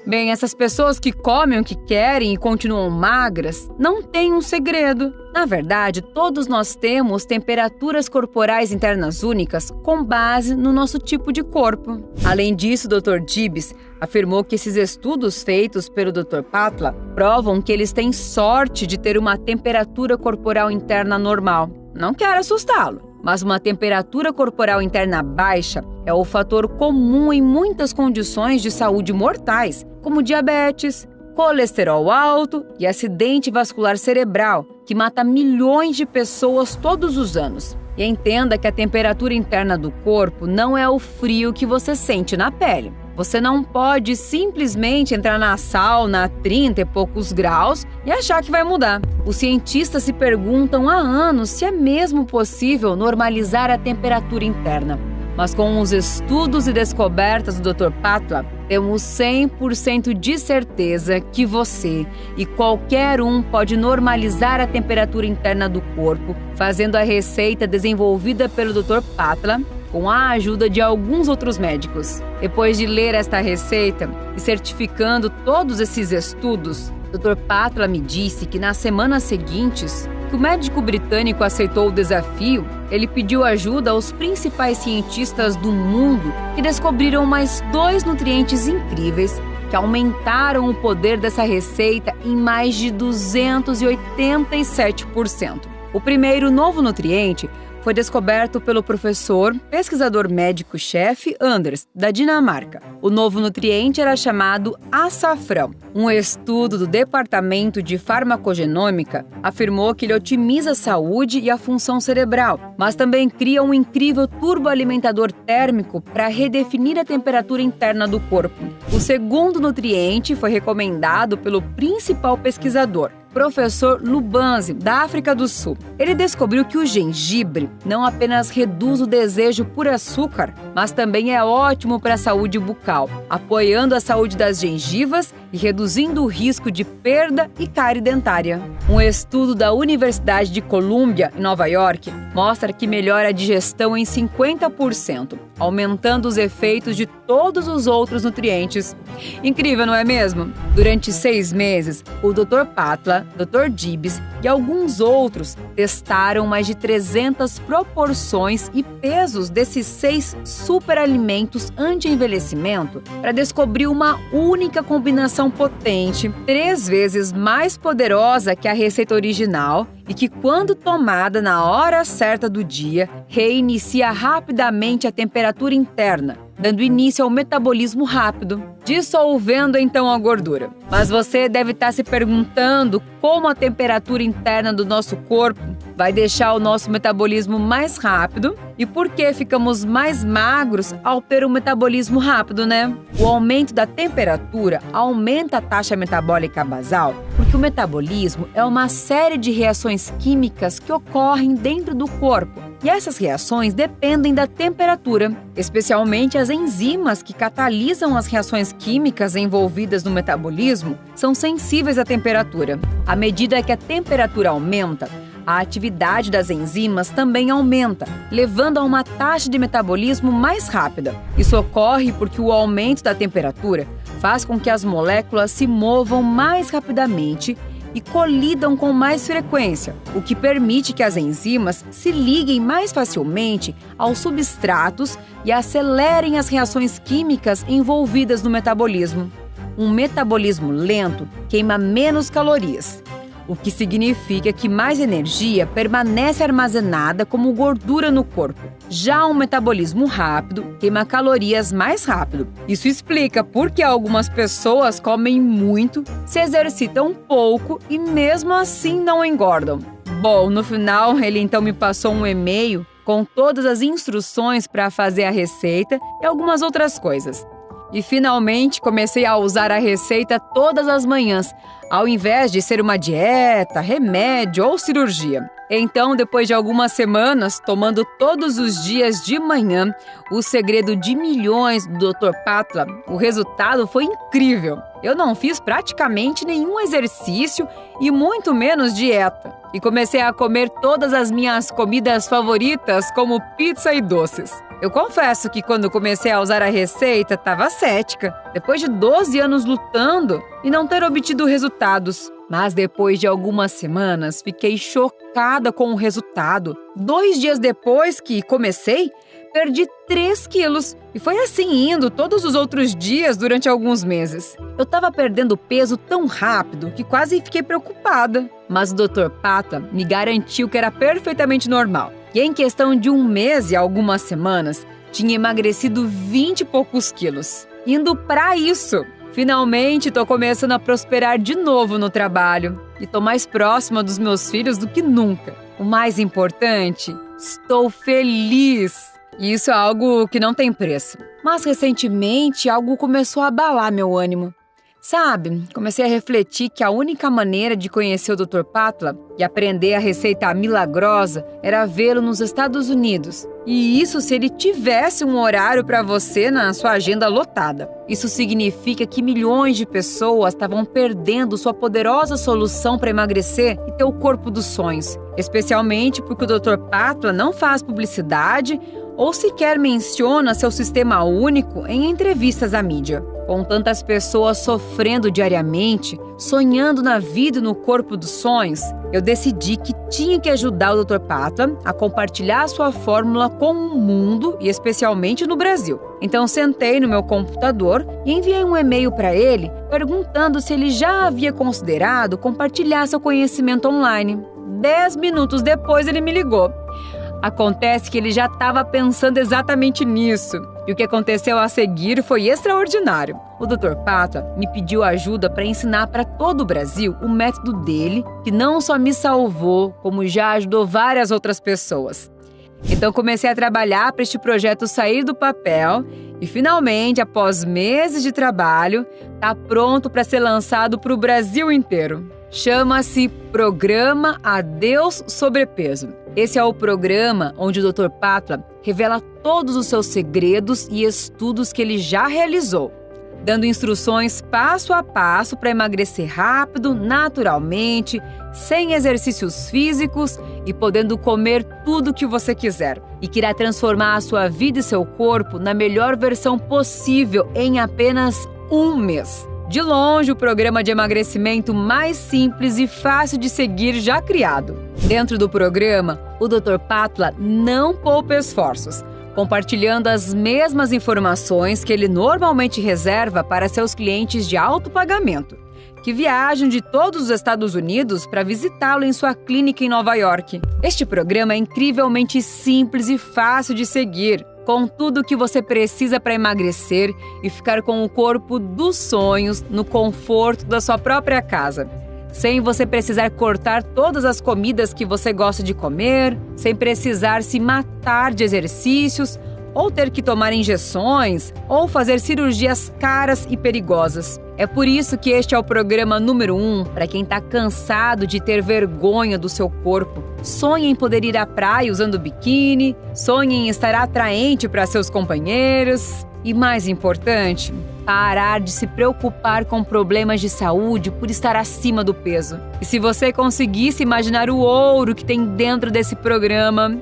Bem, essas pessoas que comem o que querem e continuam magras não têm um segredo. Na verdade, todos nós temos temperaturas corporais internas únicas com base no nosso tipo de corpo. Além disso, o Dr. Gibbs afirmou que esses estudos feitos pelo Dr. Patla provam que eles têm sorte de ter uma temperatura corporal interna normal. Não quero assustá-lo, mas uma temperatura corporal interna baixa é o fator comum em muitas condições de saúde mortais, como diabetes, colesterol alto e acidente vascular cerebral, que mata milhões de pessoas todos os anos. E entenda que a temperatura interna do corpo não é o frio que você sente na pele. Você não pode simplesmente entrar na sauna a 30 e poucos graus e achar que vai mudar. Os cientistas se perguntam há anos se é mesmo possível normalizar a temperatura interna. Mas com os estudos e descobertas do Dr. Patla, temos 100% de certeza que você e qualquer um pode normalizar a temperatura interna do corpo, fazendo a receita desenvolvida pelo Dr. Patla com a ajuda de alguns outros médicos. Depois de ler esta receita e certificando todos esses estudos, Dr. Patla me disse que nas semanas seguintes, que o médico britânico aceitou o desafio, ele pediu ajuda aos principais cientistas do mundo que descobriram mais 2 nutrientes incríveis que aumentaram o poder dessa receita em mais de 287%. O primeiro novo nutriente foi descoberto pelo professor, pesquisador médico-chefe Anders, da Dinamarca. O novo nutriente era chamado açafrão. Um estudo do Departamento de Farmacogenômica afirmou que ele otimiza a saúde e a função cerebral, mas também cria um incrível turboalimentador térmico para redefinir a temperatura interna do corpo. O segundo nutriente foi recomendado pelo principal pesquisador, professor Lubanzi, da África do Sul. Ele descobriu que o gengibre não apenas reduz o desejo por açúcar, mas também é ótimo para a saúde bucal, apoiando a saúde das gengivas e reduzindo o risco de perda e cárie dentária. Um estudo da Universidade de Columbia, em Nova York, mostra que melhora a digestão em 50%, aumentando os efeitos de todos os outros nutrientes. Incrível, não é mesmo? Durante 6 meses, o Dr. Patla, Dr. Gibbs e alguns outros testaram mais de 300 proporções e pesos desses 6 superalimentos anti-envelhecimento para descobrir uma única combinação potente, 3 vezes mais poderosa que a receita original e que, quando tomada na hora certa do dia, reinicia rapidamente a temperatura interna, dando início ao metabolismo rápido, dissolvendo então a gordura. Mas você deve estar se perguntando como a temperatura interna do nosso corpo vai deixar o nosso metabolismo mais rápido e por que ficamos mais magros ao ter um metabolismo rápido, né? O aumento da temperatura aumenta a taxa metabólica basal, porque o metabolismo é uma série de reações químicas que ocorrem dentro do corpo. E essas reações dependem da temperatura, especialmente as enzimas que catalisam as reações químicas envolvidas no metabolismo são sensíveis à temperatura. À medida que a temperatura aumenta, a atividade das enzimas também aumenta, levando a uma taxa de metabolismo mais rápida. Isso ocorre porque o aumento da temperatura faz com que as moléculas se movam mais rapidamente e colidam com mais frequência, o que permite que as enzimas se liguem mais facilmente aos substratos e acelerem as reações químicas envolvidas no metabolismo. Um metabolismo lento queima menos calorias, o que significa que mais energia permanece armazenada como gordura no corpo. Já um metabolismo rápido queima calorias mais rápido. Isso explica por que algumas pessoas comem muito, se exercitam pouco e mesmo assim não engordam. Bom, no final ele então me passou um e-mail com todas as instruções para fazer a receita e algumas outras coisas. E finalmente comecei a usar a receita todas as manhãs, ao invés de ser uma dieta, remédio ou cirurgia. Então, depois de algumas semanas, tomando todos os dias de manhã, o segredo de milhões do Dr. Patla, o resultado foi incrível. Eu não fiz praticamente nenhum exercício e muito menos dieta. E comecei a comer todas as minhas comidas favoritas, como pizza e doces. Eu confesso que quando comecei a usar a receita, estava cética, depois de 12 anos lutando e não ter obtido resultados. Mas depois de algumas semanas, fiquei chocada com o resultado. 2 dias depois que comecei, perdi 3 quilos e foi assim indo todos os outros dias durante alguns meses. Eu estava perdendo peso tão rápido que quase fiquei preocupada. Mas o Dr. Patla me garantiu que era perfeitamente normal. E em questão de 1 mês e algumas semanas, tinha emagrecido 20 e poucos quilos. Indo para isso! Finalmente, estou começando a prosperar de novo no trabalho e estou mais próxima dos meus filhos do que nunca. O mais importante, estou feliz! E isso é algo que não tem preço. Mas recentemente, algo começou a abalar meu ânimo. Sabe, comecei a refletir que a única maneira de conhecer o Dr. Pátula e aprender a receita milagrosa era vê-lo nos Estados Unidos. E isso se ele tivesse um horário para você na sua agenda lotada. Isso significa que milhões de pessoas estavam perdendo sua poderosa solução para emagrecer e ter o corpo dos sonhos. Especialmente porque o Dr. Pátula não faz publicidade ou sequer menciona seu sistema único em entrevistas à mídia. Com tantas pessoas sofrendo diariamente, sonhando na vida e no corpo dos sonhos, eu decidi que tinha que ajudar o Dr. Pátula a compartilhar sua fórmula com o mundo e especialmente no Brasil. Então sentei no meu computador e enviei um e-mail para ele perguntando se ele já havia considerado compartilhar seu conhecimento online. 10 minutos depois ele me ligou. Acontece que ele já estava pensando exatamente nisso. E o que aconteceu a seguir foi extraordinário. O Dr. Pátula me pediu ajuda para ensinar para todo o Brasil o método dele, que não só me salvou, como já ajudou várias outras pessoas. Então comecei a trabalhar para este projeto sair do papel e finalmente, após meses de trabalho, está pronto para ser lançado para o Brasil inteiro. Chama-se Programa Adeus Sobrepeso. Esse é o programa onde o Dr. Pátula revela todos os seus segredos e estudos que ele já realizou, dando instruções passo a passo para emagrecer rápido, naturalmente, sem exercícios físicos e podendo comer tudo o que você quiser. E que irá transformar a sua vida e seu corpo na melhor versão possível em apenas um mês. De longe, o programa de emagrecimento mais simples e fácil de seguir já criado. Dentro do programa, o Dr. Pátula não poupa esforços, compartilhando as mesmas informações que ele normalmente reserva para seus clientes de alto pagamento, que viajam de todos os Estados Unidos para visitá-lo em sua clínica em Nova York. Este programa é incrivelmente simples e fácil de seguir, com tudo o que você precisa para emagrecer e ficar com o corpo dos sonhos no conforto da sua própria casa. Sem você precisar cortar todas as comidas que você gosta de comer, sem precisar se matar de exercícios, ou ter que tomar injeções, ou fazer cirurgias caras e perigosas. É por isso que este é o programa número 1 para quem está cansado de ter vergonha do seu corpo. Sonha em poder ir à praia usando biquíni, sonha em estar atraente para seus companheiros e, mais importante, parar de se preocupar com problemas de saúde por estar acima do peso. E se você conseguisse imaginar o ouro que tem dentro desse programa,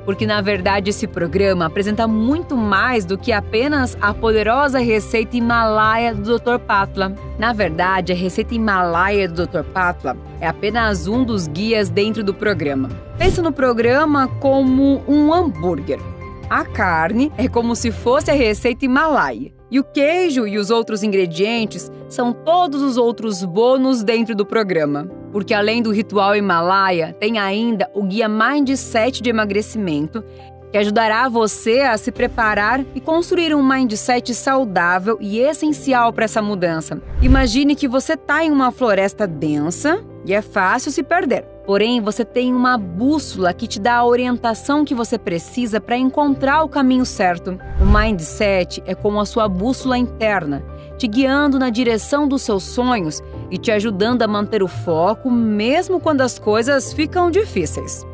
porque na verdade esse programa apresenta muito mais do que apenas a poderosa receita Himalaia do Dr. Pátula. Na verdade, a receita Himalaia do Dr. Pátula é apenas um dos guias dentro do programa. Pense no programa como um hambúrguer. A carne é como se fosse a receita Himalaia. E o queijo e os outros ingredientes são todos os outros bônus dentro do programa. Porque além do ritual Himalaia, tem ainda o guia Mindset de emagrecimento, que ajudará você a se preparar e construir um mindset saudável e essencial para essa mudança. Imagine que você está em uma floresta densa e é fácil se perder. Porém, você tem uma bússola que te dá a orientação que você precisa para encontrar o caminho certo. O mindset é como a sua bússola interna, te guiando na direção dos seus sonhos e te ajudando a manter o foco mesmo quando as coisas ficam difíceis.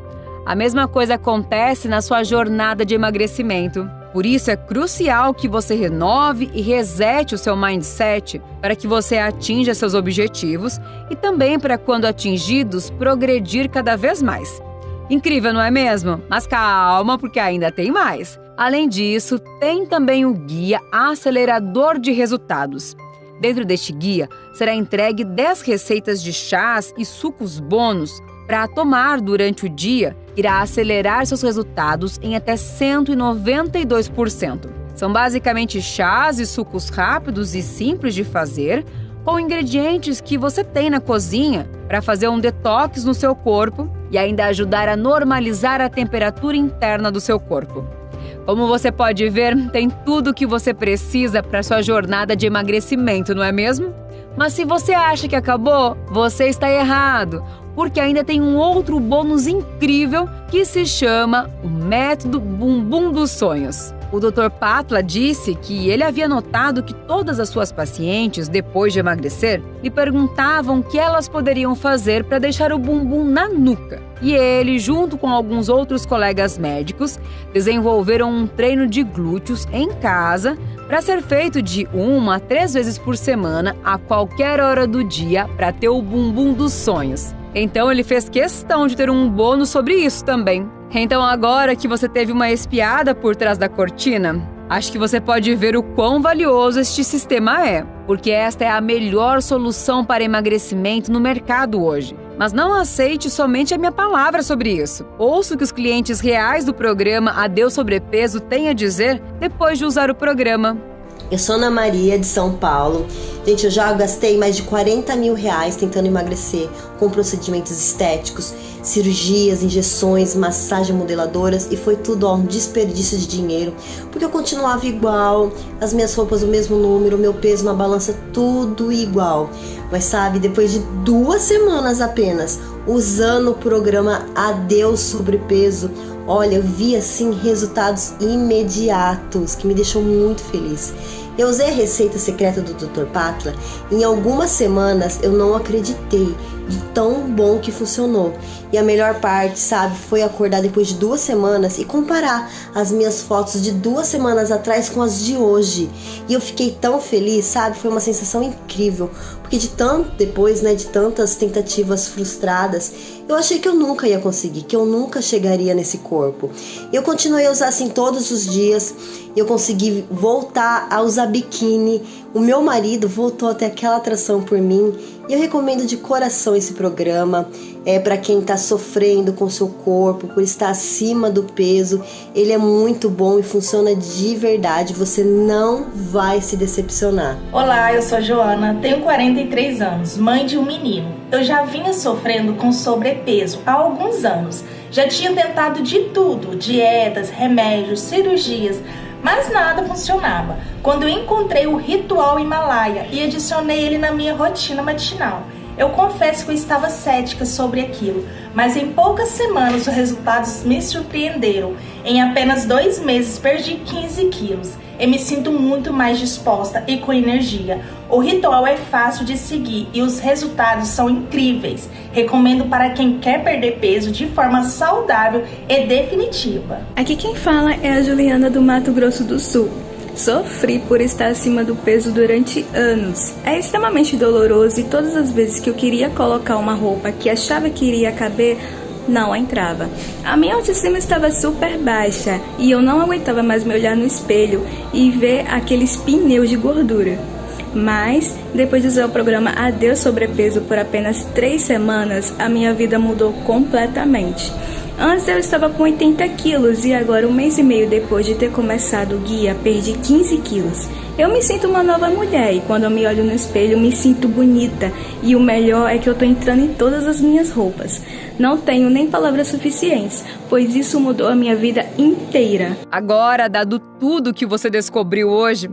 A mesma coisa acontece na sua jornada de emagrecimento. Por isso é crucial que você renove e resete o seu mindset para que você atinja seus objetivos e também para, quando atingidos, progredir cada vez mais. Incrível, não é mesmo? Mas calma, porque ainda tem mais. Além disso, tem também o guia Acelerador de Resultados. Dentro deste guia, será entregue 10 receitas de chás e sucos bônus para tomar durante o dia, irá acelerar seus resultados em até 192%. São basicamente chás e sucos rápidos e simples de fazer, com ingredientes que você tem na cozinha para fazer um detox no seu corpo e ainda ajudar a normalizar a temperatura interna do seu corpo. Como você pode ver, tem tudo o que você precisa para sua jornada de emagrecimento, não é mesmo? Mas se você acha que acabou, você está errado, porque ainda tem um outro bônus incrível que se chama o Método Bumbum dos Sonhos. O Dr. Patla disse que ele havia notado que todas as suas pacientes, depois de emagrecer, lhe perguntavam o que elas poderiam fazer para deixar o bumbum na nuca. E ele, junto com alguns outros colegas médicos, desenvolveram um treino de glúteos em casa para ser feito de 1 a 3 vezes por semana, a qualquer hora do dia, para ter o bumbum dos sonhos. Então ele fez questão de ter um bônus sobre isso também. Então agora que você teve uma espiada por trás da cortina, acho que você pode ver o quão valioso este sistema é, porque esta é a melhor solução para emagrecimento no mercado hoje. Mas não aceite somente a minha palavra sobre isso. Ouça o que os clientes reais do programa Adeus Sobrepeso têm a dizer depois de usar o programa. Eu sou Ana Maria, de São Paulo. Gente, eu já gastei mais de 40 mil reais tentando emagrecer com procedimentos estéticos, cirurgias, injeções, massagem modeladoras e foi tudo um desperdício de dinheiro, porque eu continuava igual, as minhas roupas o mesmo número, meu peso na balança tudo igual. Mas sabe, depois de 2 semanas apenas usando o programa Adeus Sobrepeso, olha, eu vi assim resultados imediatos que me deixou muito feliz. Eu usei a receita secreta do Dr. Patla e em algumas semanas eu não acreditei de tão bom que funcionou. E a melhor parte, sabe, foi acordar depois de 2 semanas e comparar as minhas fotos de 2 semanas atrás com as de hoje. E eu fiquei tão feliz, sabe, foi uma sensação incrível. Porque depois de tantas tentativas frustradas, eu achei que eu nunca ia conseguir, que eu nunca chegaria nesse corpo. Eu continuei a usar assim todos os dias, eu consegui voltar a usar biquíni, o meu marido voltou a ter aquela atração por mim, e eu recomendo de coração esse programa, para quem está sofrendo com o seu corpo, por estar acima do peso. Ele é muito bom e funciona de verdade, você não vai se decepcionar. Olá, eu sou Joana, tenho 43 anos, mãe de um menino. Eu já vinha sofrendo com sobrepeso há alguns anos, já tinha tentado de tudo, dietas, remédios, cirurgias, mas nada funcionava. Quando eu encontrei o Ritual Himalaia e adicionei ele na minha rotina matinal, eu confesso que eu estava cética sobre aquilo, mas em poucas semanas os resultados me surpreenderam. Em apenas 2 meses perdi 15 quilos e me sinto muito mais disposta e com energia. O ritual é fácil de seguir e os resultados são incríveis. Recomendo para quem quer perder peso de forma saudável e definitiva. Aqui quem fala é a Juliana do Mato Grosso do Sul. Sofri por estar acima do peso durante anos. É extremamente doloroso e todas as vezes que eu queria colocar uma roupa que achava que iria caber, não entrava. A minha autoestima estava super baixa e eu não aguentava mais me olhar no espelho e ver aqueles pneus de gordura. Mas, depois de usar o programa Adeus Sobrepeso por apenas 3 semanas, a minha vida mudou completamente. Antes eu estava com 80 quilos e agora 1 mês e meio depois de ter começado o guia, perdi 15 quilos. Eu me sinto uma nova mulher e quando eu me olho no espelho me sinto bonita. E o melhor é que eu estou entrando em todas as minhas roupas. Não tenho nem palavras suficientes, pois isso mudou a minha vida inteira. Agora, dado tudo que você descobriu hoje,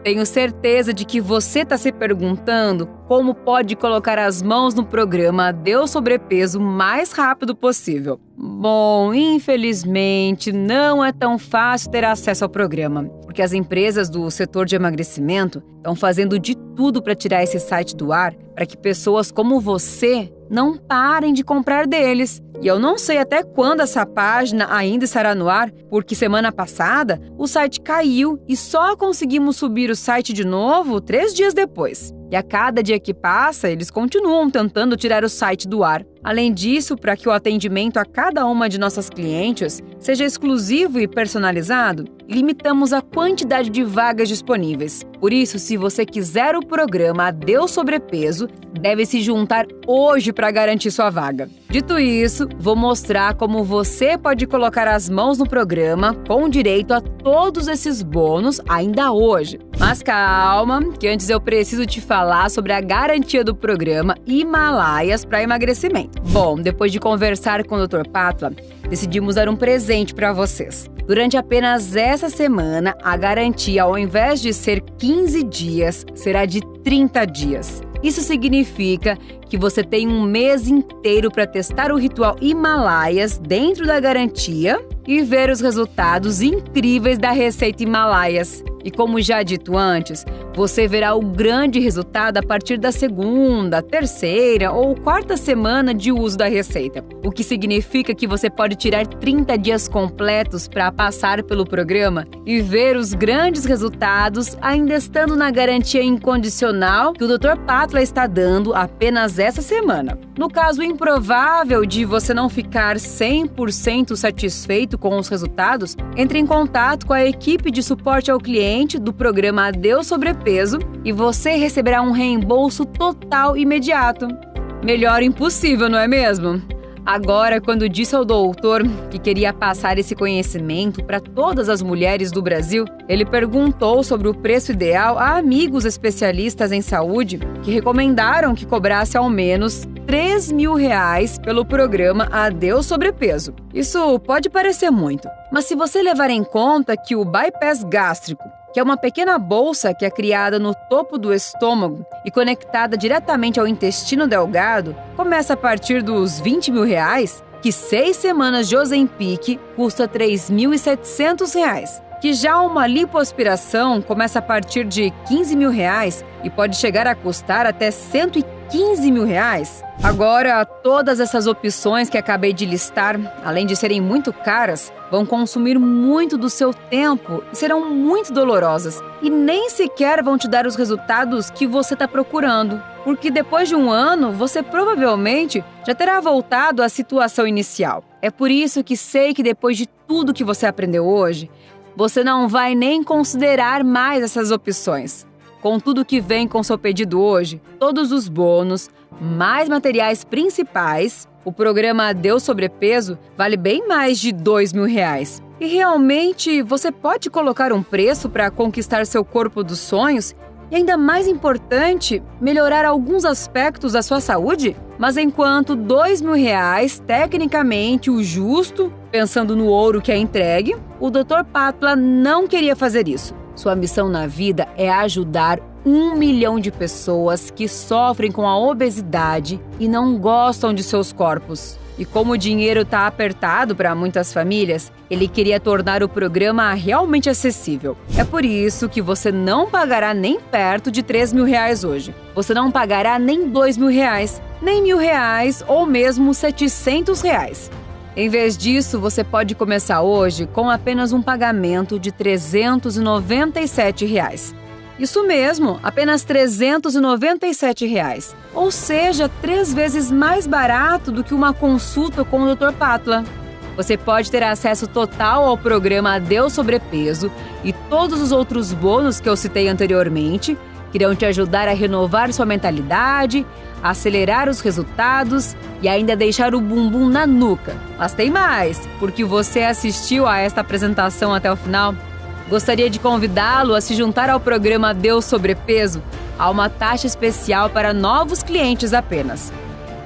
tenho certeza de que você está se perguntando como pode colocar as mãos no programa Adeus Sobrepeso o mais rápido possível. Bom, infelizmente não é tão fácil ter acesso ao programa, porque as empresas do setor de emagrecimento estão fazendo de tudo para tirar esse site do ar, para que pessoas como você não parem de comprar deles. E eu não sei até quando essa página ainda estará no ar, porque semana passada o site caiu e só conseguimos subir o site de novo 3 dias depois. E a cada dia que passa, eles continuam tentando tirar o site do ar. Além disso, para que o atendimento a cada uma de nossas clientes seja exclusivo e personalizado, limitamos a quantidade de vagas disponíveis. Por isso, se você quiser o programa Adeus Sobrepeso, deve se juntar hoje para garantir sua vaga. Dito isso, vou mostrar como você pode colocar as mãos no programa com direito a todos esses bônus ainda hoje. Mas calma, que antes eu preciso te falar sobre a garantia do programa Himalaias para emagrecimento. Bom, depois de conversar com o Dr. Patla, decidimos dar um presente para vocês. Durante apenas essa semana, a garantia, ao invés de ser 15 dias, será de 30 dias. Isso significa que você tem 1 mês inteiro para testar o ritual Himalaias dentro da garantia e ver os resultados incríveis da receita Himalaias. E como já dito antes, você verá o grande resultado a partir da segunda, terceira ou quarta semana de uso da receita, o que significa que você pode tirar 30 dias completos para passar pelo programa e ver os grandes resultados, ainda estando na garantia incondicional que o Dr. Pátula está dando apenas essa semana. No caso improvável de você não ficar 100% satisfeito com os resultados, entre em contato com a equipe de suporte ao cliente do programa Adeus Sobrepeso e você receberá um reembolso total imediato. Melhor impossível, não é mesmo? Agora, quando disse ao doutor que queria passar esse conhecimento para todas as mulheres do Brasil, ele perguntou sobre o preço ideal a amigos especialistas em saúde que recomendaram que cobrasse ao menos R$3.000 pelo programa Adeus Sobrepeso. Isso pode parecer muito, mas se você levar em conta que o bypass gástrico, que é uma pequena bolsa que é criada no topo do estômago e conectada diretamente ao intestino delgado, começa a partir dos R$20.000, que 6 semanas de Ozempic custa R$3.700, que já uma lipoaspiração começa a partir de R$15.000 e pode chegar a custar até R$115.000. Agora, todas essas opções que acabei de listar, além de serem muito caras, vão consumir muito do seu tempo e serão muito dolorosas e nem sequer vão te dar os resultados que você está procurando, porque depois de um ano, você provavelmente já terá voltado à situação inicial. É por isso que sei que depois de tudo que você aprendeu hoje, você não vai nem considerar mais essas opções. Com tudo que vem com seu pedido hoje, todos os bônus, mais materiais principais, o programa Adeus Sobrepeso vale bem mais de R$2.000. E realmente você pode colocar um preço para conquistar seu corpo dos sonhos e, ainda mais importante, melhorar alguns aspectos da sua saúde? Mas enquanto R$2.000, tecnicamente o justo, pensando no ouro que é entregue, o Dr. Pátula não queria fazer isso. Sua missão na vida é ajudar 1 milhão de pessoas que sofrem com a obesidade e não gostam de seus corpos. E como o dinheiro está apertado para muitas famílias, ele queria tornar o programa realmente acessível. É por isso que você não pagará nem perto de R$3.000 hoje. Você não pagará nem R$2.000, nem R$1.000 ou mesmo R$700. Em vez disso, você pode começar hoje com apenas um pagamento de R$397. Isso mesmo, apenas R$397, ou seja, 3 vezes mais barato do que uma consulta com o Dr. Pátula. Você pode ter acesso total ao programa Adeus Sobrepeso e todos os outros bônus que eu citei anteriormente, que irão te ajudar a renovar sua mentalidade, acelerar os resultados e ainda deixar o bumbum na nuca. Mas tem mais, porque você assistiu a esta apresentação até o final. Gostaria de convidá-lo a se juntar ao programa Adeus Sobrepeso a uma taxa especial para novos clientes apenas.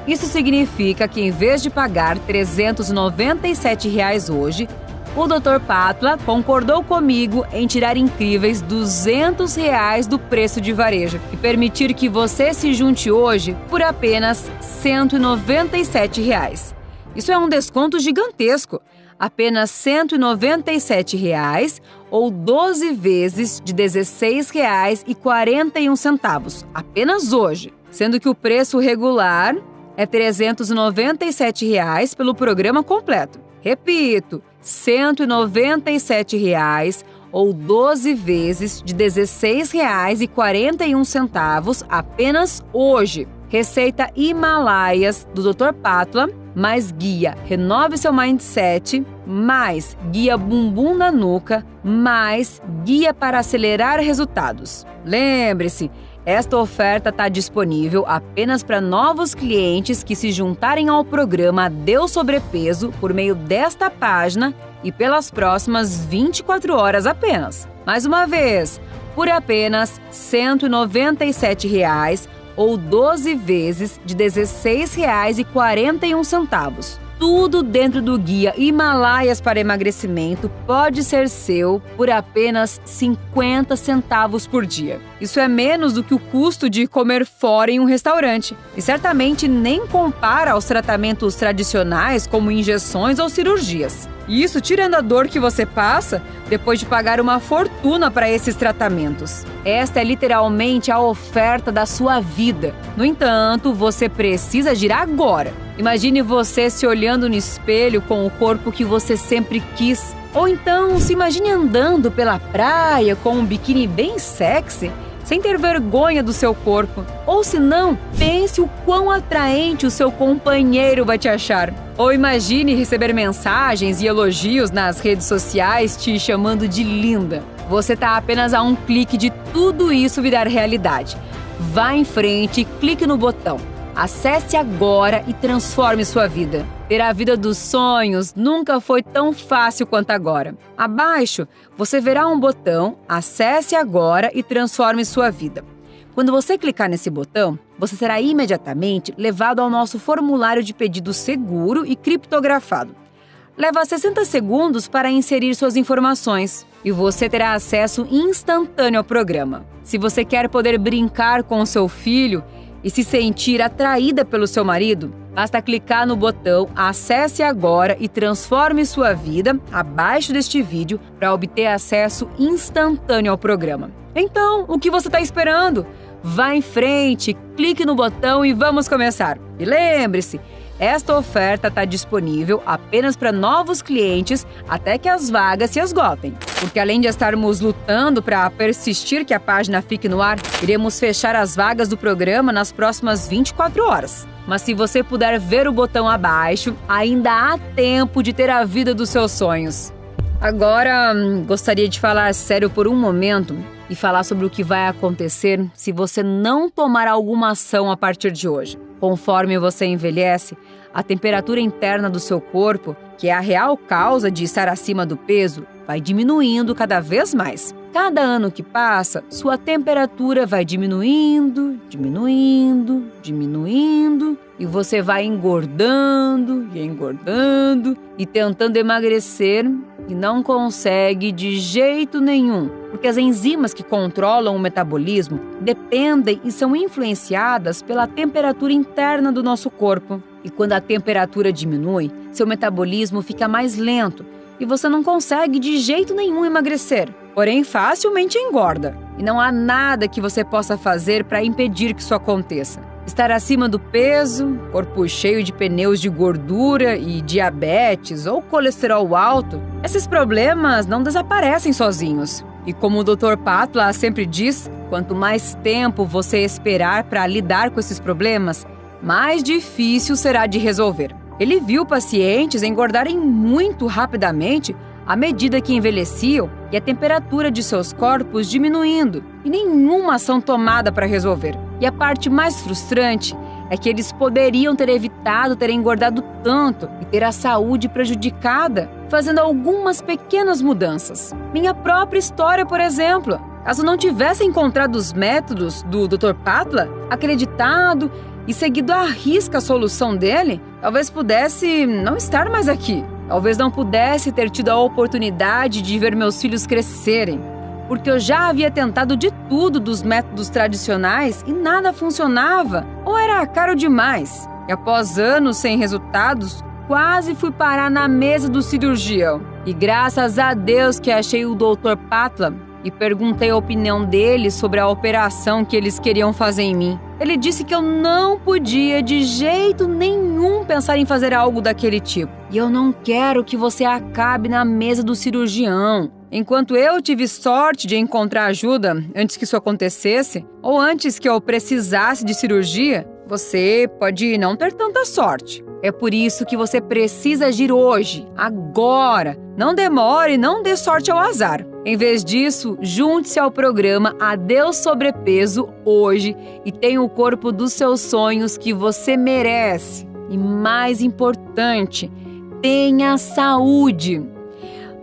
Isso significa que, em vez de pagar R$397 hoje, o Dr. Pátula concordou comigo em tirar incríveis R$200 do preço de varejo e permitir que você se junte hoje por apenas R$197. Isso é um desconto gigantesco. Apenas R$197 ou 12 vezes de R$16,41, apenas hoje, sendo que o preço regular é R$397 pelo programa completo. Repito, R$197 ou 12 vezes de R$16,41 apenas hoje. Receita Himalaias do Dr. Pátula, mais guia Renove Seu Mindset, mais guia Bumbum na Nuca, mais guia para acelerar resultados. Lembre-se, esta oferta está disponível apenas para novos clientes que se juntarem ao programa Adeus Sobrepeso por meio desta página e pelas próximas 24 horas apenas. Mais uma vez, por apenas R$197 ou 12 vezes de R$16,41. Tudo dentro do guia Himalaias para emagrecimento pode ser seu por apenas 50 centavos por dia. Isso é menos do que o custo de comer fora em um restaurante e certamente nem compara aos tratamentos tradicionais como injeções ou cirurgias. Isso tirando a dor que você passa depois de pagar uma fortuna para esses tratamentos. Esta é literalmente a oferta da sua vida. No entanto, você precisa agir agora. Imagine você se olhando no espelho com o corpo que você sempre quis. Ou então, se imagine andando pela praia com um biquíni bem sexy, sem ter vergonha do seu corpo. Ou se não, pense o quão atraente o seu companheiro vai te achar. Ou imagine receber mensagens e elogios nas redes sociais te chamando de linda. Você está apenas a um clique de tudo isso virar realidade. Vá em frente e clique no botão. Acesse agora e transforme sua vida. Ter a vida dos sonhos nunca foi tão fácil quanto agora. Abaixo, você verá um botão Acesse agora e transforme sua vida. Quando você clicar nesse botão, você será imediatamente levado ao nosso formulário de pedido seguro e criptografado. Leva 60 segundos para inserir suas informações e você terá acesso instantâneo ao programa. Se você quer poder brincar com seu filho e se sentir atraída pelo seu marido, basta clicar no botão Acesse agora e transforme sua vida abaixo deste vídeo para obter acesso instantâneo ao programa. Então, o que você está esperando? Vá em frente, clique no botão e vamos começar. E lembre-se, esta oferta está disponível apenas para novos clientes até que as vagas se esgotem. Porque além de estarmos lutando para persistir que a página fique no ar, iremos fechar as vagas do programa nas próximas 24 horas. Mas se você puder ver o botão abaixo, ainda há tempo de ter a vida dos seus sonhos. Agora, gostaria de falar sério por um momento e falar sobre o que vai acontecer se você não tomar alguma ação a partir de hoje. Conforme você envelhece, a temperatura interna do seu corpo, que é a real causa de estar acima do peso, vai diminuindo cada vez mais. Cada ano que passa, sua temperatura vai diminuindo, e você vai engordando e tentando emagrecer e não consegue de jeito nenhum, porque as enzimas que controlam o metabolismo dependem e são influenciadas pela temperatura interna do nosso corpo. E quando a temperatura diminui, seu metabolismo fica mais lento e você não consegue de jeito nenhum emagrecer, porém facilmente engorda. E não há nada que você possa fazer para impedir que isso aconteça. Estar acima do peso, corpo cheio de pneus de gordura e diabetes ou colesterol alto, esses problemas não desaparecem sozinhos. E como o Dr. Patla sempre diz, quanto mais tempo você esperar para lidar com esses problemas, mais difícil será de resolver. Ele viu pacientes engordarem muito rapidamente à medida que envelheciam e a temperatura de seus corpos diminuindo e nenhuma ação tomada para resolver. E a parte mais frustrante é que eles poderiam ter evitado ter engordado tanto e ter a saúde prejudicada fazendo algumas pequenas mudanças. Minha própria história, por exemplo. Caso não tivesse encontrado os métodos do Dr. Patla, acreditado e seguido à risca a solução dele, talvez pudesse não estar mais aqui. Talvez não pudesse ter tido a oportunidade de ver meus filhos crescerem, porque eu já havia tentado de tudo dos métodos tradicionais e nada funcionava ou era caro demais. E após anos sem resultados, quase fui parar na mesa do cirurgião. E graças a Deus que achei o Dr. Patla e perguntei a opinião dele sobre a operação que eles queriam fazer em mim. Ele disse que eu não podia de jeito nenhum pensar em fazer algo daquele tipo. E eu não quero que você acabe na mesa do cirurgião. Enquanto eu tive sorte de encontrar ajuda antes que isso acontecesse, ou antes que eu precisasse de cirurgia, você pode não ter tanta sorte. É por isso que você precisa agir hoje, agora. Não demore, não dê sorte ao azar. Em vez disso, junte-se ao programa Adeus Sobrepeso hoje e tenha o corpo dos seus sonhos que você merece. E mais importante, tenha saúde.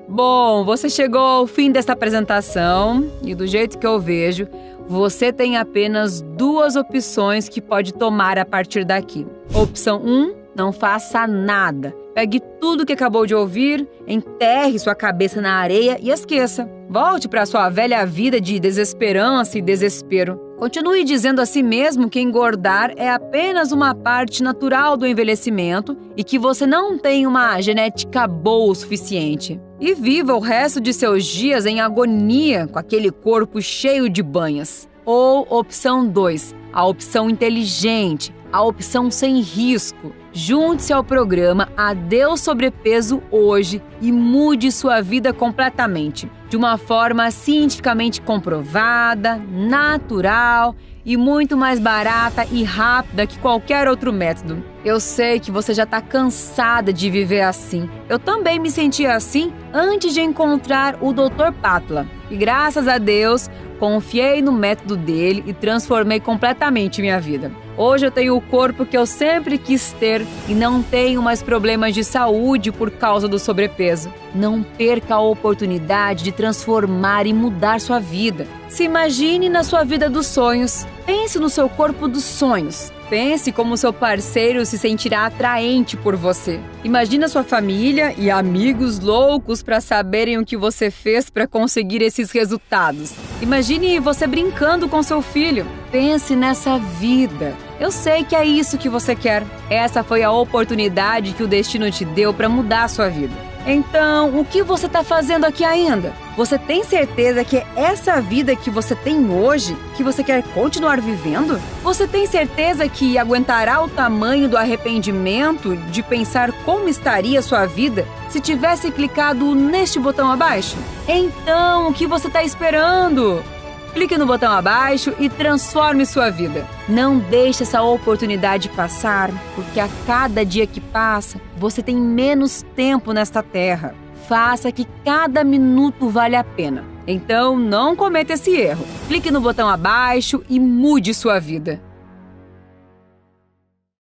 Bom, você chegou ao fim desta apresentação e do jeito que eu vejo, você tem apenas 2 opções que pode tomar a partir daqui. Opção 1, não faça nada. Pegue tudo que acabou de ouvir, enterre sua cabeça na areia e esqueça. Volte para sua velha vida de desesperança e desespero. Continue dizendo a si mesmo que engordar é apenas uma parte natural do envelhecimento e que você não tem uma genética boa o suficiente. E viva o resto de seus dias em agonia com aquele corpo cheio de banhas. Ou opção 2, a opção inteligente, a opção sem risco. Junte-se ao programa Adeus Sobrepeso hoje e mude sua vida completamente, de uma forma cientificamente comprovada, natural e muito mais barata e rápida que qualquer outro método. Eu sei que você já está cansada de viver assim. Eu também me sentia assim antes de encontrar o Dr. Pátula. E graças a Deus, confiei no método dele e transformei completamente minha vida. Hoje eu tenho o corpo que eu sempre quis ter e não tenho mais problemas de saúde por causa do sobrepeso. Não perca a oportunidade de transformar e mudar sua vida. Se imagine na sua vida dos sonhos. Pense no seu corpo dos sonhos. Pense como seu parceiro se sentirá atraente por você. Imagine a sua família e amigos loucos para saberem o que você fez para conseguir esses resultados. Imagine você brincando com seu filho. Pense nessa vida. Eu sei que é isso que você quer. Essa foi a oportunidade que o destino te deu para mudar a sua vida. Então, o que você está fazendo aqui ainda? Você tem certeza que é essa vida que você tem hoje que você quer continuar vivendo? Você tem certeza que aguentará o tamanho do arrependimento de pensar como estaria sua vida se tivesse clicado neste botão abaixo? Então, o que você está esperando? Clique no botão abaixo e transforme sua vida. Não deixe essa oportunidade passar, porque a cada dia que passa, você tem menos tempo nesta terra. Faça que cada minuto vale a pena. Então, não cometa esse erro. Clique no botão abaixo e mude sua vida.